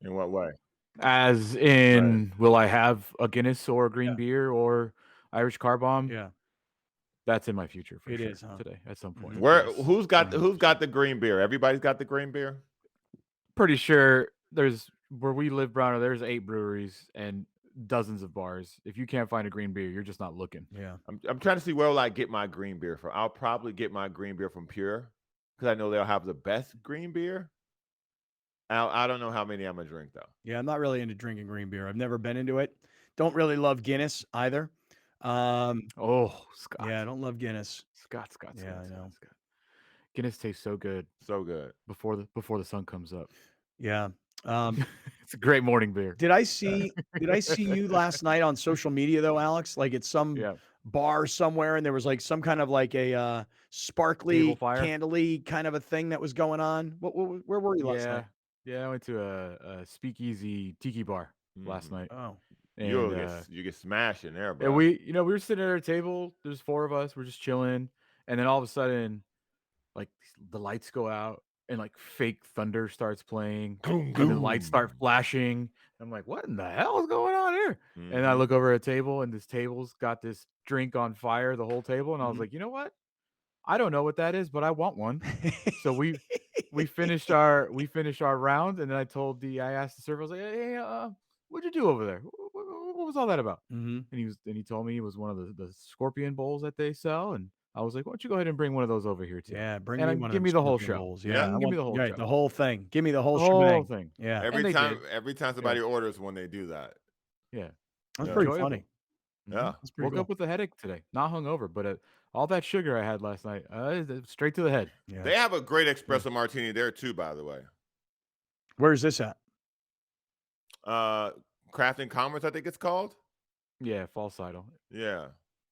In what way? As in, will I have a Guinness or a green beer or Irish car bomb? Yeah. That's in my future for It sure is, huh? today at some point. Who's got the green beer? Everybody's got the green beer? Pretty sure there's where we live, Browner, there's 8 breweries and dozens of bars. If you can't find a green beer, you're just not looking. Yeah. I'm trying to see where will I get my green beer from. I'll probably get my green beer from Pure because I know they'll have the best green beer. I don't know how many I'm gonna drink though. Yeah, I'm not really into drinking green beer. I've never been into it. Don't really love Guinness either. Scott. Yeah, I don't love Guinness. Scott. Yeah, I know. Scott. Guinness tastes so good. So good. Before the sun comes up. Yeah. It's a great morning beer. Did I see you last night on social media though, Alex? Like at some bar somewhere, and there was like some kind of like a sparkly, Table fire? candly kind of a thing that was going on. Where were you last night? Yeah, I went to a speakeasy tiki bar last night. Oh. And, You get smashed in there, bro. and we were sitting at our table. There's 4 of us. We're just chilling, and then all of a sudden, like the lights go out, and like fake thunder starts playing, and the lights start flashing. I'm like, what in the hell is going on here? And I look over at a table, and this table's got this drink on fire, the whole table, and I was like, you know what? I don't know what that is, but I want one. So we finished our round, and then I asked the server, I was like, hey, what'd you do over there? What was all that about? Mm-hmm. And he told me it was one of the scorpion bowls that they sell, and I was like, why don't you go ahead and bring one of those over here too? Yeah, bring and me and one of give them me the whole scorpion show. bowls. Yeah, Yeah, give me the whole show. the whole thing. Give me the whole whole shebang. thing. Yeah. Every time somebody orders when they do that. Yeah, That's pretty enjoyable. funny. Yeah. That's pretty Woke cool. up with a headache today, not hungover, but all that sugar I had last night, straight to the head. Yeah. They have a great espresso martini there too, by the way. Where's this at? Craft and Commerce, I think it's called. Yeah, False Idol. Yeah.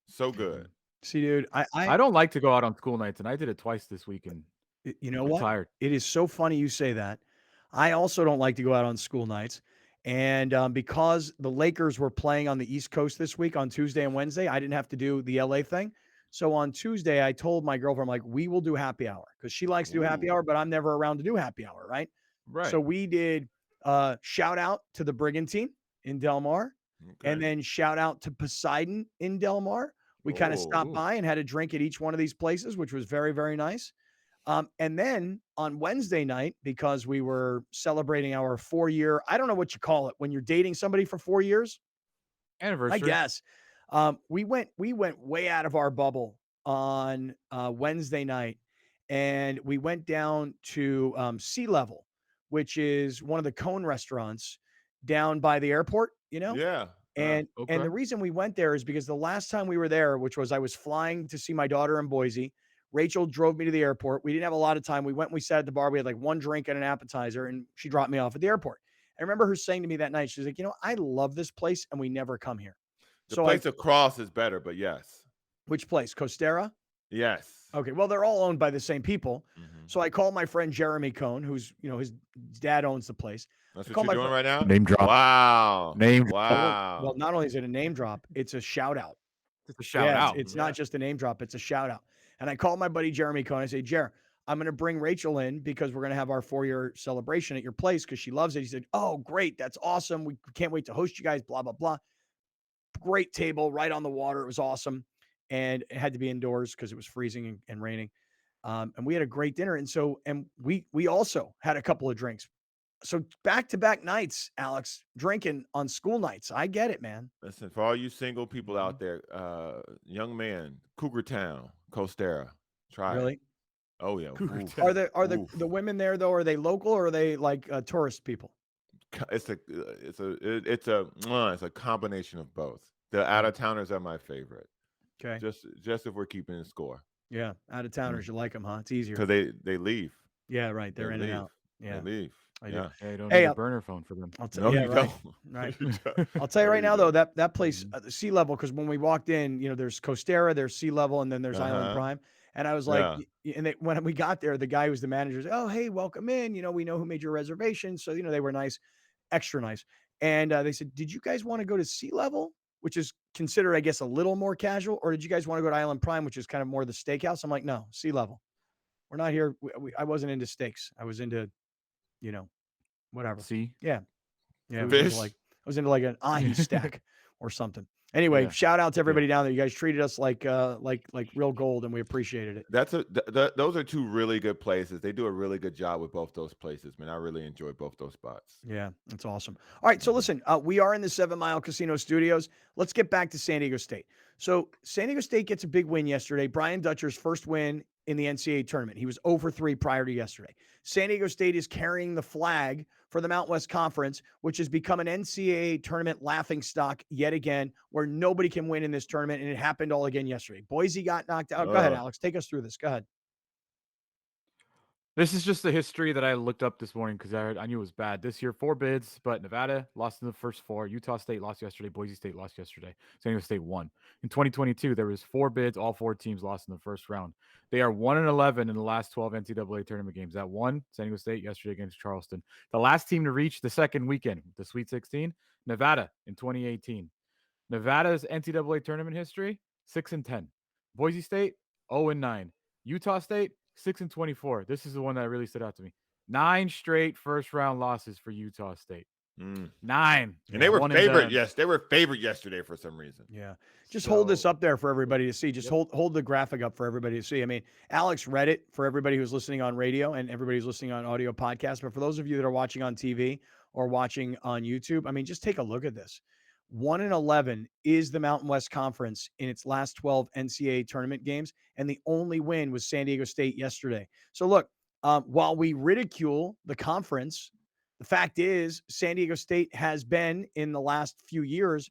So good. See, dude, I don't like to go out on school nights, and I did it twice this week, and you know I'm what? tired. It is so funny you say that. I also don't like to go out on school nights. And because the Lakers were playing on the East Coast this week on Tuesday and Wednesday, I didn't have to do the LA thing. So on Tuesday, I told my girlfriend, I'm like, we will do happy hour because she likes to do happy hour, but I'm never around to do happy hour, right? Right. So we did shout out to the Brigantine in Del Mar, and then shout out to Poseidon in Del Mar. We kind of stopped by and had a drink at each one of these places, which was very, very nice. And then on Wednesday night, because we were celebrating our 4-year, I don't know what you call it when you're dating somebody for 4 years. Anniversary. I guess. We went way out of our bubble on Wednesday night, and we went down to Sea Level, which is one of the Cone restaurants down by the airport, you know? Yeah. And okay. and the reason we went there is because the last time we were there, which was I was flying to see my daughter in Boise, Rachel drove me to the airport. We didn't have a lot of time. We went and we sat at the bar. We had like one drink and an appetizer, and she dropped me off at the airport. I remember her saying to me that night, she's like, I love this place, and we never come here. The place across is better, but yes. Which place? Costera? Yes. Okay. Well, they're all owned by the same people. So I called my friend Jeremy Cohn, who's, his dad owns the place. That's what you're doing right now? Name drop. Wow. Wow. Well, not only is it a name drop, it's a shout out. It's a shout out. It's not just a name drop, it's a shout out. And I called my buddy Jeremy Cohn. I say, Jer, I'm going to bring Rachel in because we're going to have our 4-year celebration at your place because she loves it. He said, oh, great. That's awesome. We can't wait to host you guys, blah, blah, blah. Great table right on the water. It was awesome. And it had to be indoors because it was freezing and raining. And we had a great dinner. And we also had a couple of drinks. So back-to-back nights, Alex, drinking on school nights. I get it, man. Listen, for all you single people out there, young man, Cougar Town, Costera, try Really? it. Oh yeah. Are the women there though? Are they local or are they like tourist people? It's a combination of both. The out of towners are my favorite. Okay. Just if we're keeping in score. Yeah, out of towners, you like them, huh? It's easier Because they leave. Yeah, right. They're in and out. Yeah, they leave. I do. Yeah. Yeah, you don't need a burner phone for them. I'll tell you right. Right. I'll tell you right now though, that place, the Sea Level, because when we walked in, there's Costera, there's Sea Level, and then there's Island Prime. And I was like, and when we got there, the guy who was the manager was, oh, hey, welcome in. We know who made your reservation. So, they were nice, extra nice. And they said, did you guys want to go to sea level, which is considered, I guess, a little more casual? Or did you guys want to go to Island Prime, which is kind of more the steakhouse? I'm like, no, sea level. We're not here. I wasn't into steaks. I was into, whatever. See? Yeah. Yeah. Fish. I was into like an ahi stack or something. Anyway, shout out to everybody down there. You guys treated us like real gold, and we appreciated it. Those are two really good places. They do a really good job with both those places, man. I really enjoy both those spots. Yeah, that's awesome. All right, so listen, we are in the 7 Mile Casino Studios. Let's get back to San Diego State. So San Diego State gets a big win yesterday. Brian Dutcher's first win in the NCAA tournament. He was 0-for-3 prior to yesterday. San Diego State is carrying the flag for the Mountain West Conference, which has become an NCAA tournament laughingstock yet again, where nobody can win in this tournament, and it happened all again yesterday. Boise got knocked out. Go ahead, Alex. Take us through this. Go ahead. This is just the history that I looked up this morning because I knew it was bad. This year, 4 bids, but Nevada lost in the first 4. Utah State lost yesterday. Boise State lost yesterday. San Diego State won. In 2022, there was 4 bids. All 4 teams lost in the first round. They are 1-11 in the last 12 NCAA tournament games. That won San Diego State yesterday against Charleston. The last team to reach the second weekend, the Sweet 16, Nevada in 2018. Nevada's NCAA tournament history, 6-10. Boise State, 0-9. Utah State, 6-24. This is the one that really stood out to me. 9 straight first round losses for Utah State. 9. And they were favored. Yes, they were favored yesterday for some reason. Yeah. Just hold this up there for everybody to see. Just hold the graphic up for everybody to see. I mean, Alex read it for everybody who's listening on radio and everybody who's listening on audio podcast. But for those of you that are watching on TV or watching on YouTube, I mean, just take a look at this. 1-11 is the Mountain West Conference in its last 12 NCAA tournament games, and the only win was San Diego State yesterday. So look, while we ridicule the conference, the fact is San Diego State has been in the last few years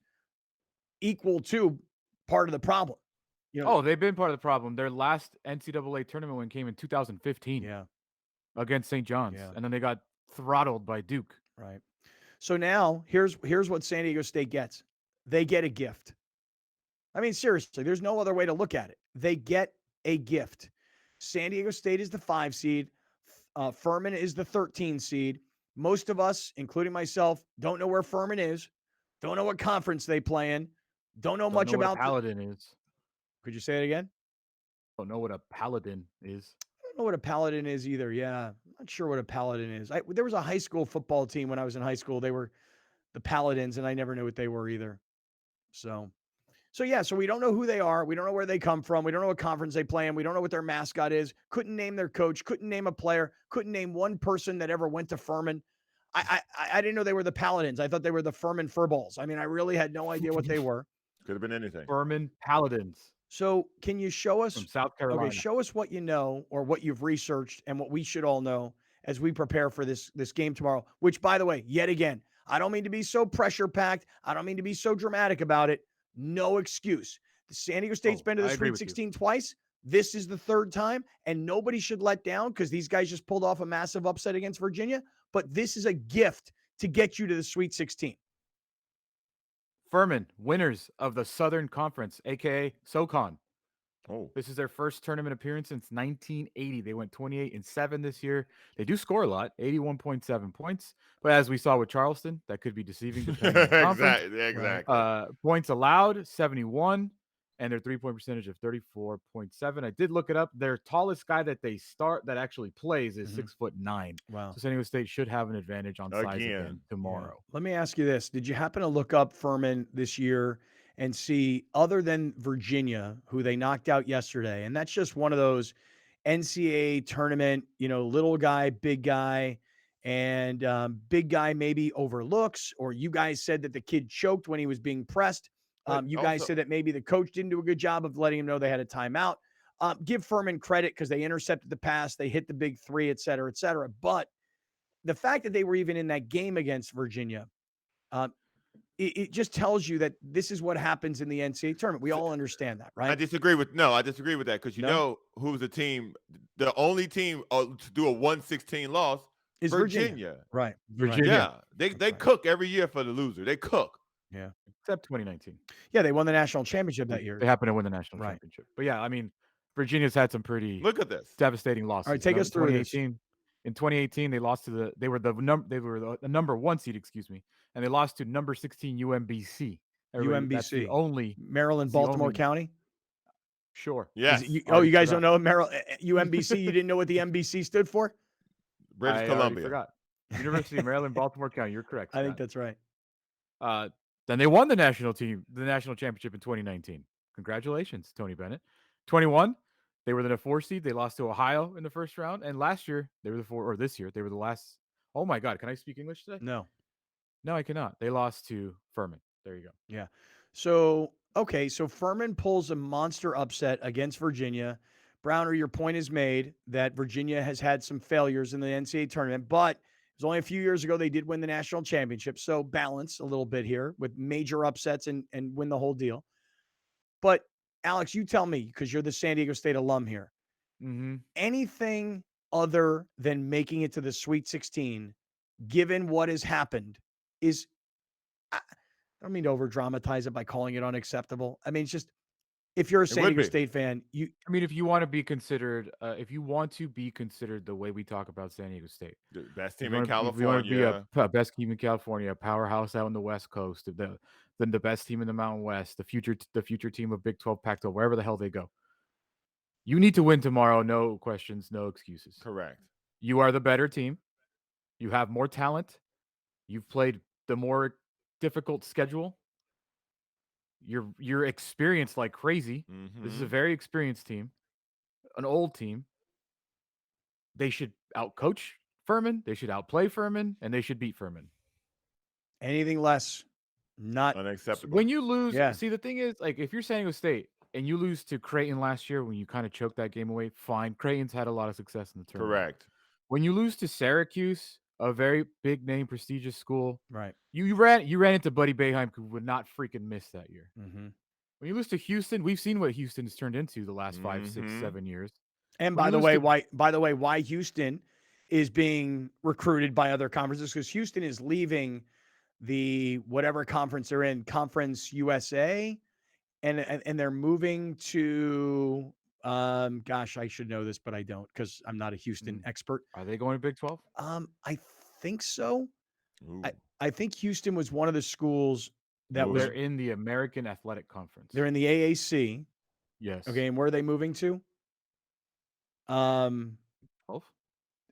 equal to part of the problem. They've been part of the problem. Their last NCAA tournament win came in 2015. Yeah, against St. John's, and then they got throttled by Duke. Right. So now here's what San Diego State gets. They get a gift. I mean, seriously, there's no other way to look at it. They get a gift. San Diego State is the 5 seed. Furman is the 13 seed. Most of us, including myself, don't know where Furman is. Don't know what conference they play in. Don't know much about what a Paladin is. Could you say it again? Don't know what a Paladin is. I don't know what a Paladin is either. Yeah, I'm not sure what a Paladin is. There was a high school football team when I was in high school. They were the Paladins, and I never knew what they were either. So we don't know who they are. We don't know where they come from. We don't know what conference they play in. We don't know what their mascot is. Couldn't name their coach. Couldn't name a player. Couldn't name one person that ever went to Furman. I didn't know they were the Paladins. I thought they were the Furman Furballs. I mean, I really had no idea what they were. Could have been anything. Furman Paladins. So can you show us from South Carolina? Okay, show us what you know or what you've researched and what we should all know as we prepare for this game tomorrow, which, by the way, yet again, I don't mean to be so pressure-packed. I don't mean to be so dramatic about it. No excuse. The San Diego State's been to the Sweet 16 twice. This is the 3rd time, and nobody should let down because these guys just pulled off a massive upset against Virginia. But this is a gift to get you to the Sweet 16. Furman, winners of the Southern Conference, a.k.a. SoCon. Oh, this is their first tournament appearance since 1980. They went 28-7 this year. They do score a lot, 81.7 points. But as we saw with Charleston, that could be deceiving depending on the conference. Exactly. Points allowed, 71, and their 3-point percentage of 34.7. I did look it up. Their tallest guy that actually plays is 6'9". Wow. So San Diego State should have an advantage on size again tomorrow. Yeah. Let me ask you this. Did you happen to look up Furman this year and see, other than Virginia, who they knocked out yesterday, and that's just one of those NCAA tournament, little guy, big guy, and big guy maybe overlooks, or you guys said that the kid choked when he was being pressed. You guys said that maybe the coach didn't do a good job of letting him know they had a timeout. Give Furman credit because they intercepted the pass, they hit the big 3, et cetera, et cetera. But the fact that they were even in that game against Virginia, it just tells you that this is what happens in the NCAA tournament. We all understand that, right? I disagree with that because know who's the team. The only team to do a 1-16 loss is Virginia. Right. Virginia. Yeah. They cook every year for the loser. They cook. Yeah. Except 2019. Yeah, they won the national championship that year. They happened to win the national championship. But yeah, I mean, Virginia's had some pretty devastating losses. All right, take us through this. In 2018, they lost to they were the number 1 seed, and they lost to number 16 UMBC. That's the only Maryland, Baltimore County. Sure. Yes. You guys don't know Maryland UMBC? You didn't know what the MBC stood for? British Columbia. Forgot. University of Maryland, Baltimore County. You're correct. I think that's right. Then they won the national championship in 2019. Congratulations, Tony Bennett. 21, they were the 4 seed. They lost to Ohio in the first round, and last year they were this year they were the last. Oh my God, can I speak English today? No, I cannot. They lost to Furman. There you go. Yeah. So Furman pulls a monster upset against Virginia. Browner, your point is made that Virginia has had some failures in the NCAA tournament, but it was only a few years ago they did win the national championship. So balance a little bit here with major upsets and win the whole deal. But Alex, you tell me, because you're the San Diego State alum here, anything other than making it to the Sweet 16, given what has happened, is, I don't mean to over dramatize it by calling it unacceptable. I mean, it's just, if you're a San Diego State fan, if you want to be considered, the way we talk about San Diego State, the best team in California, if you want to be a best team in California, a powerhouse out on the West Coast, then the best team in the Mountain West, the future team of Big 12, Pac-12, wherever the hell they go. You need to win tomorrow. No questions, no excuses. Correct. You are the better team. You have more talent. You've played the more difficult schedule. You're experienced like crazy. This is a very experienced team, an old team. They should outcoach Furman. They should outplay Furman, and they should beat Furman. Anything less, not unacceptable. When you lose, see, the thing is, like, if you're San Diego State and you lose to Creighton last year when you kind of choked that game away, fine. Creighton's had a lot of success in the tournament. Correct. When you lose to Syracuse, a very big name, prestigious school, right? You ran into Buddy Boeheim, who would not freaking miss that year. Mm-hmm. When you lose to Houston, we've seen what Houston has turned into the last 5, 6, 7 years. And by the way, why Houston is being recruited by other conferences, because Houston is leaving the whatever conference they're in, Conference USA, and they're moving to gosh, I should know this, but I don't, because I'm not a Houston expert. Are they going to Big 12? I think so. I think Houston was one of the schools that they're in the American Athletic Conference. They're in the AAC. Yes. Okay, and where are they moving to? 12?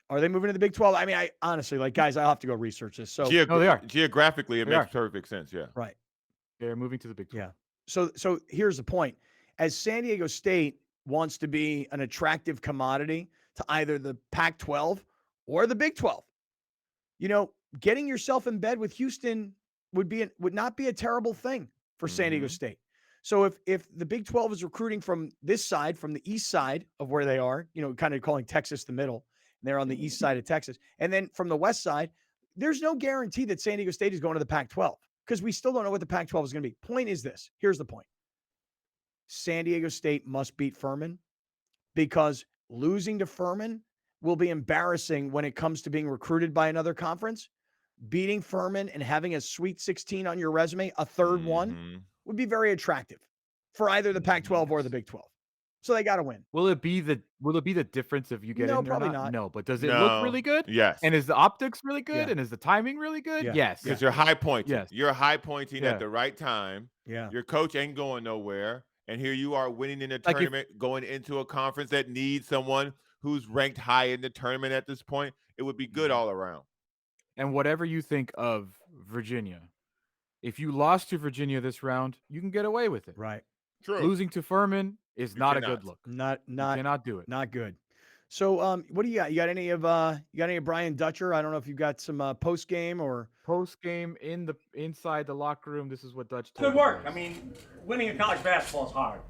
Are they moving to the Big 12? I mean, I honestly, like, guys, I'll have to go research this. So no, they are. Geographically, it makes perfect sense. Yeah. Right. They're moving to the Big 12. Yeah. So here's the point. As San Diego State wants to be an attractive commodity to either the Pac-12 or the Big 12, getting yourself in bed with Houston would not be a terrible thing for San Diego State. So if the Big 12 is recruiting from this side, from the east side of where they are, kind of calling Texas the middle, and they're on the east side of Texas, and then from the west side, there's no guarantee that San Diego State is going to the Pac-12, because we still don't know what the Pac-12 is going to be. Point is this. Here's the point. San Diego State must beat Furman, because losing to Furman will be embarrassing when it comes to being recruited by another conference. Beating Furman and having a Sweet 16 on your resume, a third one, would be very attractive for either the Pac-12 or the Big 12. So they got to win. Will it be the difference if you get in there? Probably not. No, but does it look really good? Yes. And is the optics really good? And is the timing really good? Yeah. Yes. Because you're high pointing. Yes. You're high pointing at the right time. Yeah. Your coach ain't going nowhere. And here you are winning in a tournament, going into a conference that needs someone who's ranked high in the tournament at this point. It would be good all around. And whatever you think of Virginia, if you lost to Virginia this round, you can get away with it. Right. True. Losing to Furman is not a good look. You cannot do it. Not good. So what do you got? You got any of Brian Dutcher? I don't know if you've got some post game inside the locker room. This is what Dutch told Good work. us. I mean, winning in college basketball is hard,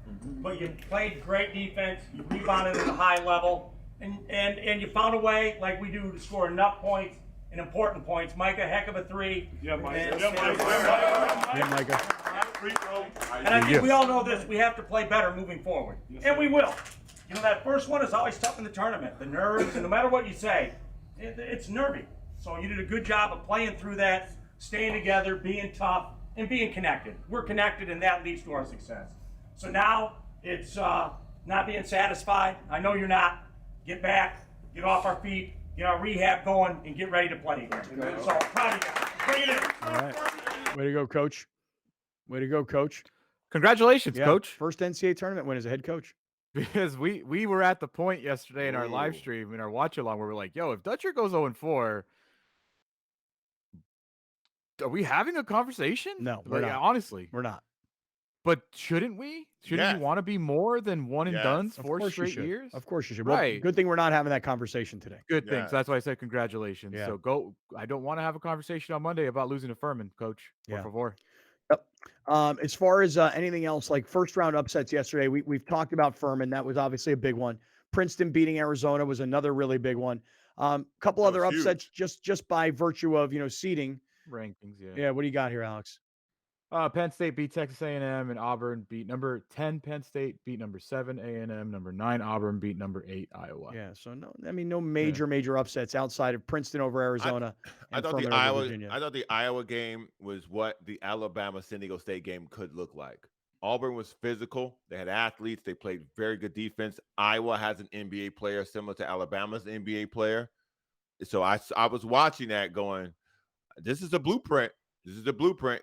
but you played great defense. You rebounded at a high level, and you found a way, like we do, to score enough points and important points. Micah, heck of a three. Yeah, Micah. Micah. And I think we all know this. We have to play better moving forward, and we will. That first one is always tough in the tournament. The nerves, and no matter what you say, it's nervy. So you did a good job of playing through that, staying together, being tough, and being connected. We're connected, and that leads to our success. So now it's not being satisfied. I know you're not. Get back, get off our feet, get our rehab going, and get ready to play again. So proud of you guys. Bring it in. All right. Way to go, Coach. Way to go, Coach. Congratulations, Yeah, Coach. First NCAA tournament win as a head coach. Because we were at the point yesterday in our live stream, in our watch along, where we're like, yo, if Dutcher goes 0-4, are we having a conversation? No, we're not. Honestly. We're not. But shouldn't we? Shouldn't you want to be more than one and done's 4 straight years? Of course you should. Right. Well, good thing we're not having that conversation today. Good thing. So that's why I said congratulations. Yeah. So go. I don't want to have a conversation on Monday about losing to Furman, Coach. Por favor. Yep. As far as anything else, like first round upsets yesterday, we've talked about Furman. That was obviously a big one. Princeton beating Arizona was another really big one. Couple other upsets just by virtue of seeding rankings. Yeah. What do you got here, Alex? Penn State beat Texas A&M, and Auburn beat number 10 Penn State, beat number 7 A&M, number 9 Auburn beat number 8 Iowa. Yeah, so no major upsets outside of Princeton over Arizona. I thought the Iowa game was what the Alabama San Diego State game could look like. Auburn was physical. They had athletes. They played very good defense. Iowa has an NBA player similar to Alabama's NBA player. So I was watching that going, this is a blueprint. This is the blueprint.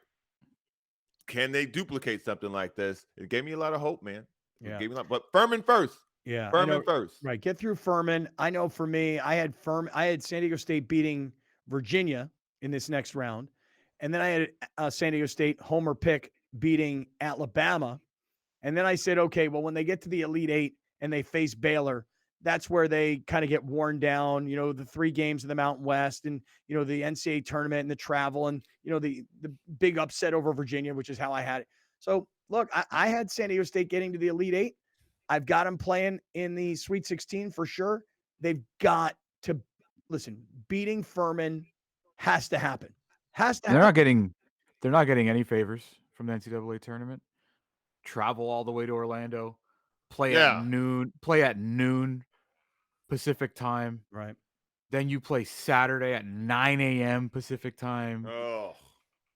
Can they duplicate something like this? It gave me a lot of hope, man. Yeah. It gave me but Furman first. Yeah. Furman first. Right. Get through Furman. I know for me, I had San Diego State beating Virginia in this next round. And then I had San Diego State homer pick beating Alabama. And then I said, okay, well, when they get to the Elite Eight and they face Baylor, that's where they kind of get worn down, the 3 games of the Mountain West and, the NCAA tournament and the travel and, the big upset over Virginia, which is how I had it. So, look, I had San Diego State getting to the Elite Eight. I've got them playing in the Sweet 16 for sure. They've got to, listen, beating Furman has to happen. Has to happen. They're not getting any favors from the NCAA tournament. Travel all the way to Orlando, play at noon Pacific time. Right. Then you play Saturday at 9 a.m. Pacific time. Oh.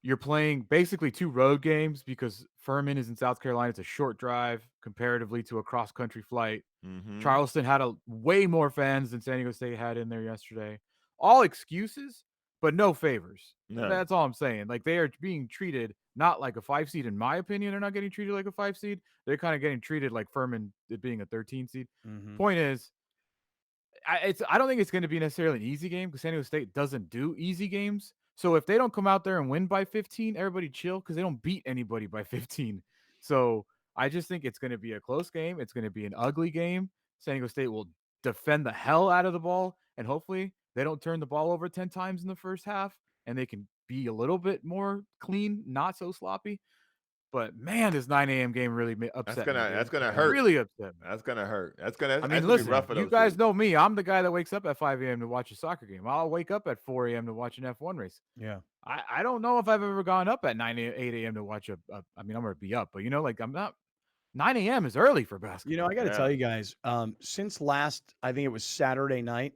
You're playing basically 2 road games because Furman is in South Carolina. It's a short drive comparatively to a cross-country flight. Mm-hmm. Charleston had way more fans than San Diego State had in there yesterday. All excuses, but no favors. No. That's all I'm saying. Like, they are being treated not like a 5 seed, in my opinion. They're not getting treated like a 5 seed. They're kind of getting treated like Furman it being a 13 seed. Mm-hmm. Point is, I don't think it's going to be necessarily an easy game because San Diego State doesn't do easy games. So if they don't come out there and win by 15, everybody chill because they don't beat anybody by 15. So I just think it's going to be a close game. It's going to be an ugly game. San Diego State will defend the hell out of the ball, and hopefully they don't turn the ball over 10 times in the first half, and they can be a little bit more clean, not so sloppy. But man, this 9 a.m. game really upset me. That's gonna hurt. Really upset me. That's gonna hurt. I mean, listen, be rough for you those guys kids. know me. I'm the guy that wakes up at 5 a.m. to watch a soccer game. I'll wake up at 4 a.m. to watch an F1 race. Yeah. I don't know if I've ever gone up at 8 a.m. to watch I mean, I'm going to be up, but I'm not. 9 a.m. is early for basketball. I got to tell you guys, since last, I think it was Saturday night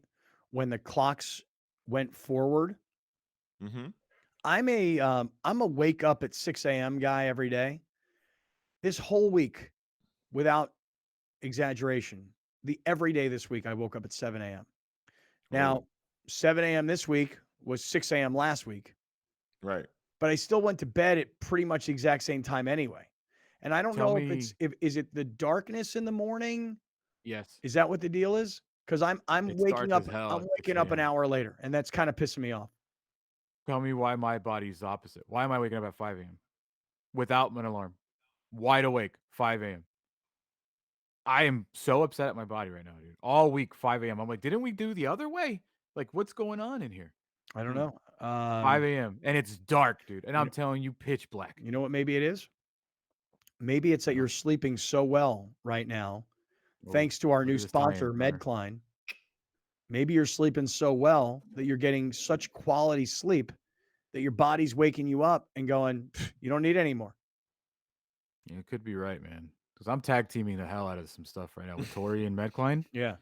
when the clocks went forward, Mm-hmm. I'm a wake up at 6 a.m. guy every day. This whole week, without exaggeration, every day this week, I woke up at 7 a.m. Now, 7 a.m. this week was 6 a.m. last week. Right. But I still went to bed at pretty much the exact same time anyway. And I don't know is it the darkness in the morning? Yes. Is that what the deal is? Because I'm waking up an hour later, and that's kind of pissing me off. Tell me why my body's opposite. Why am I waking up at 5 a.m. without an alarm? Wide awake, 5 a.m. I am so upset at my body right now, dude. All week, 5 a.m. I'm like, didn't we do the other way? Like, what's going on in here? I don't know. 5 a.m. And it's dark, dude. And I'm telling you, pitch black. You know what maybe it is? Maybe it's that you're sleeping so well right now, thanks to our new sponsor, MedCline. Maybe you're sleeping so well that you're getting such quality sleep that your body's waking you up and going, you don't need any more. Yeah, it could be right, man. Because I'm tag teaming the hell out of some stuff right now with Tori and MedCline. Yeah.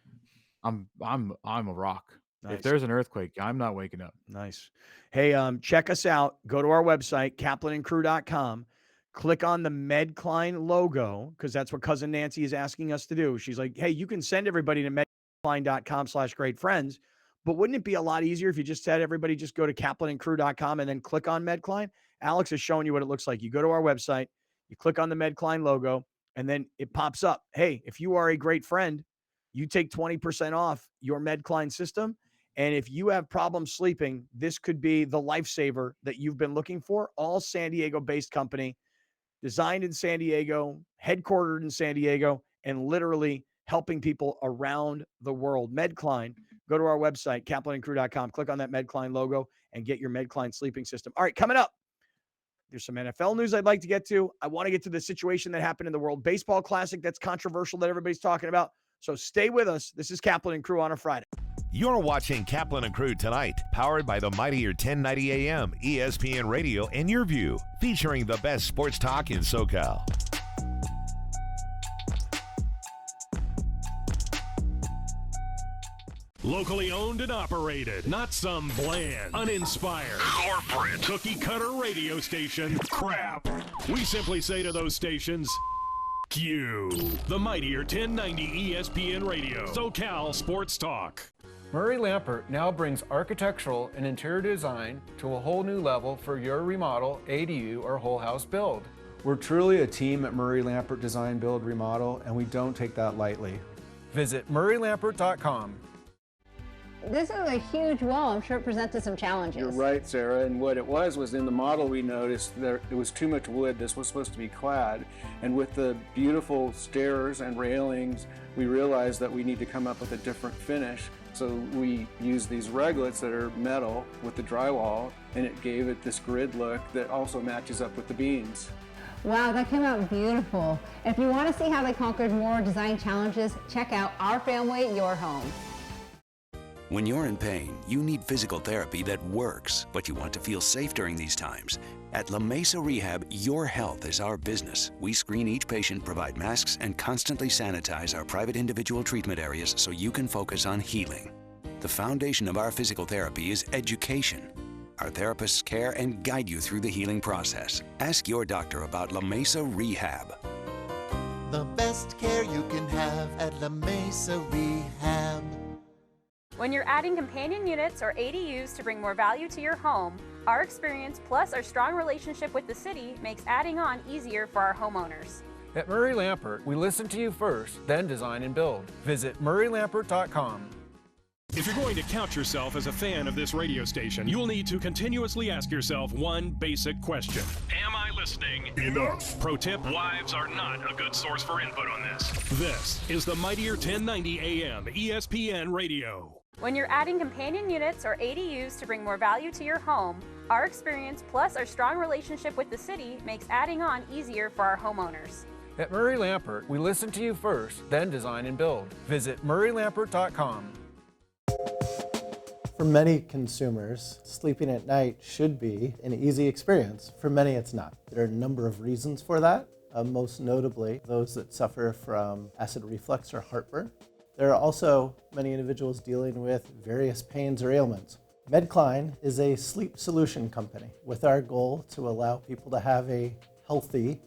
I'm a rock. Nice. If there's an earthquake, I'm not waking up. Nice. Hey, check us out. Go to our website, kaplanandcrew.com. click on the MedCline logo, because that's what Cousin Nancy is asking us to do. She's like, hey, you can send everybody to medcline.com/greatfriends, but wouldn't it be a lot easier if you just said everybody just go to kaplanandcrew.com and then click on MedCline? Alex is showing you what it looks like. You go to our website, you click on the MedCline logo, and then it pops up. Hey, if you are a great friend, you take 20% off your MedCline system. And if you have problems sleeping, this could be the lifesaver that you've been looking for. All San Diego-based company, designed in San Diego, headquartered in San Diego, and literally helping people around the world. MedCline, go to our website, kaplanandcrew.com, click on that MedCline logo, and get your MedCline sleeping system. All right, coming up, there's some NFL news I'd like to get to. I want to get to the situation that happened in the World Baseball Classic that's controversial that everybody's talking about. So stay with us. This is Kaplan and Crew on a Friday. You're watching Kaplan and Crew Tonight, powered by the mightier 1090 AM, ESPN Radio, and Your View, featuring the best sports talk in SoCal. Locally owned and operated, not some bland, uninspired, corporate, cookie-cutter radio station crap. We simply say to those stations, Q. The mightier 1090 ESPN Radio, SoCal Sports Talk. Murray Lampert now brings architectural and interior design to a whole new level for your remodel, ADU, or whole house build. We're truly a team at Murray Lampert Design, Build, Remodel, and we don't take that lightly. Visit murraylampert.com. This is a huge wall. I'm sure it presented some challenges. You're right, Sarah. And what it was in the model we noticed that it was too much wood. This was supposed to be clad. And with the beautiful stairs and railings, we realized that we need to come up with a different finish. So we used these reglets that are metal with the drywall, and it gave it this grid look that also matches up with the beams. Wow, that came out beautiful. If you want to see how they conquered more design challenges, check out Our Family, Your Home. When you're in pain, you need physical therapy that works, but you want to feel safe during these times. At La Mesa Rehab, your health is our business. We screen each patient, provide masks, and constantly sanitize our private individual treatment areas so you can focus on healing. The foundation of our physical therapy is education. Our therapists care and guide you through the healing process. Ask your doctor about La Mesa Rehab. The best care you can have at La Mesa Rehab. When you're adding companion units or ADUs to bring more value to your home, our experience plus our strong relationship with the city makes adding on easier for our homeowners. At Murray Lampert, we listen to you first, then design and build. Visit murraylampert.com. If you're going to count yourself as a fan of this radio station, you'll need to continuously ask yourself one basic question. Am I listening enough? Pro tip, wives are not a good source for input on this. This is the mightier 1090 AM ESPN Radio. When you're adding companion units or ADUs to bring more value to your home, our experience plus our strong relationship with the city makes adding on easier for our homeowners. At Murray Lampert, we listen to you first, then design and build. Visit murraylampert.com. For many consumers, sleeping at night should be an easy experience. For many, it's not. There are a number of reasons for that, most notably those that suffer from acid reflux or heartburn. There are also many individuals dealing with various pains or ailments. MedCline is a sleep solution company with our goal to allow people to have a healthy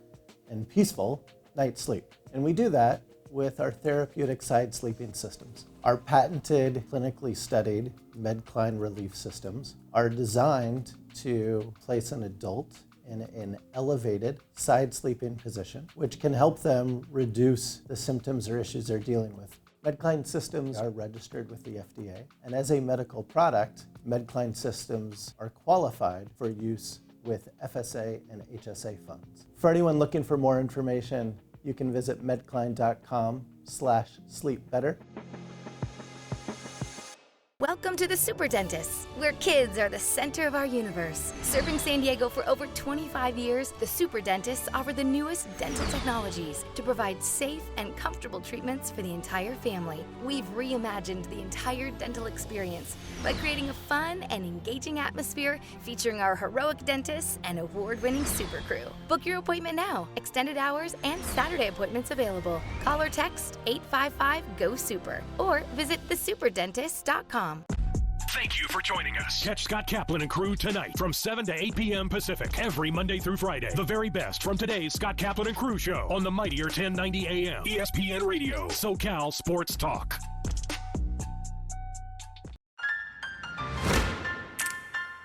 and peaceful night's sleep. And we do that with our therapeutic side sleeping systems. Our patented, clinically studied MedCline relief systems are designed to place an adult in an elevated side sleeping position, which can help them reduce the symptoms or issues they're dealing with. MedCline systems are registered with the FDA, and as a medical product, MedCline systems are qualified for use with FSA and HSA funds. For anyone looking for more information, you can visit medcline.com/sleepbetter. Welcome to the Super Dentist, where kids are the center of our universe. Serving San Diego for over 25 years, the Super Dentists offer the newest dental technologies to provide safe and comfortable treatments for the entire family. We've reimagined the entire dental experience by creating a fun and engaging atmosphere featuring our heroic dentists and award-winning super crew. Book your appointment now. Extended hours and Saturday appointments available. Call or text 855-GO-SUPER or visit thesuperdentist.com. Thank you for joining us. Catch Scott Kaplan and Crew tonight from 7 to 8 p.m. Pacific every Monday through Friday. The very best from today's Scott Kaplan and Crew show on the mightier 1090 AM ESPN Radio, SoCal Sports Talk.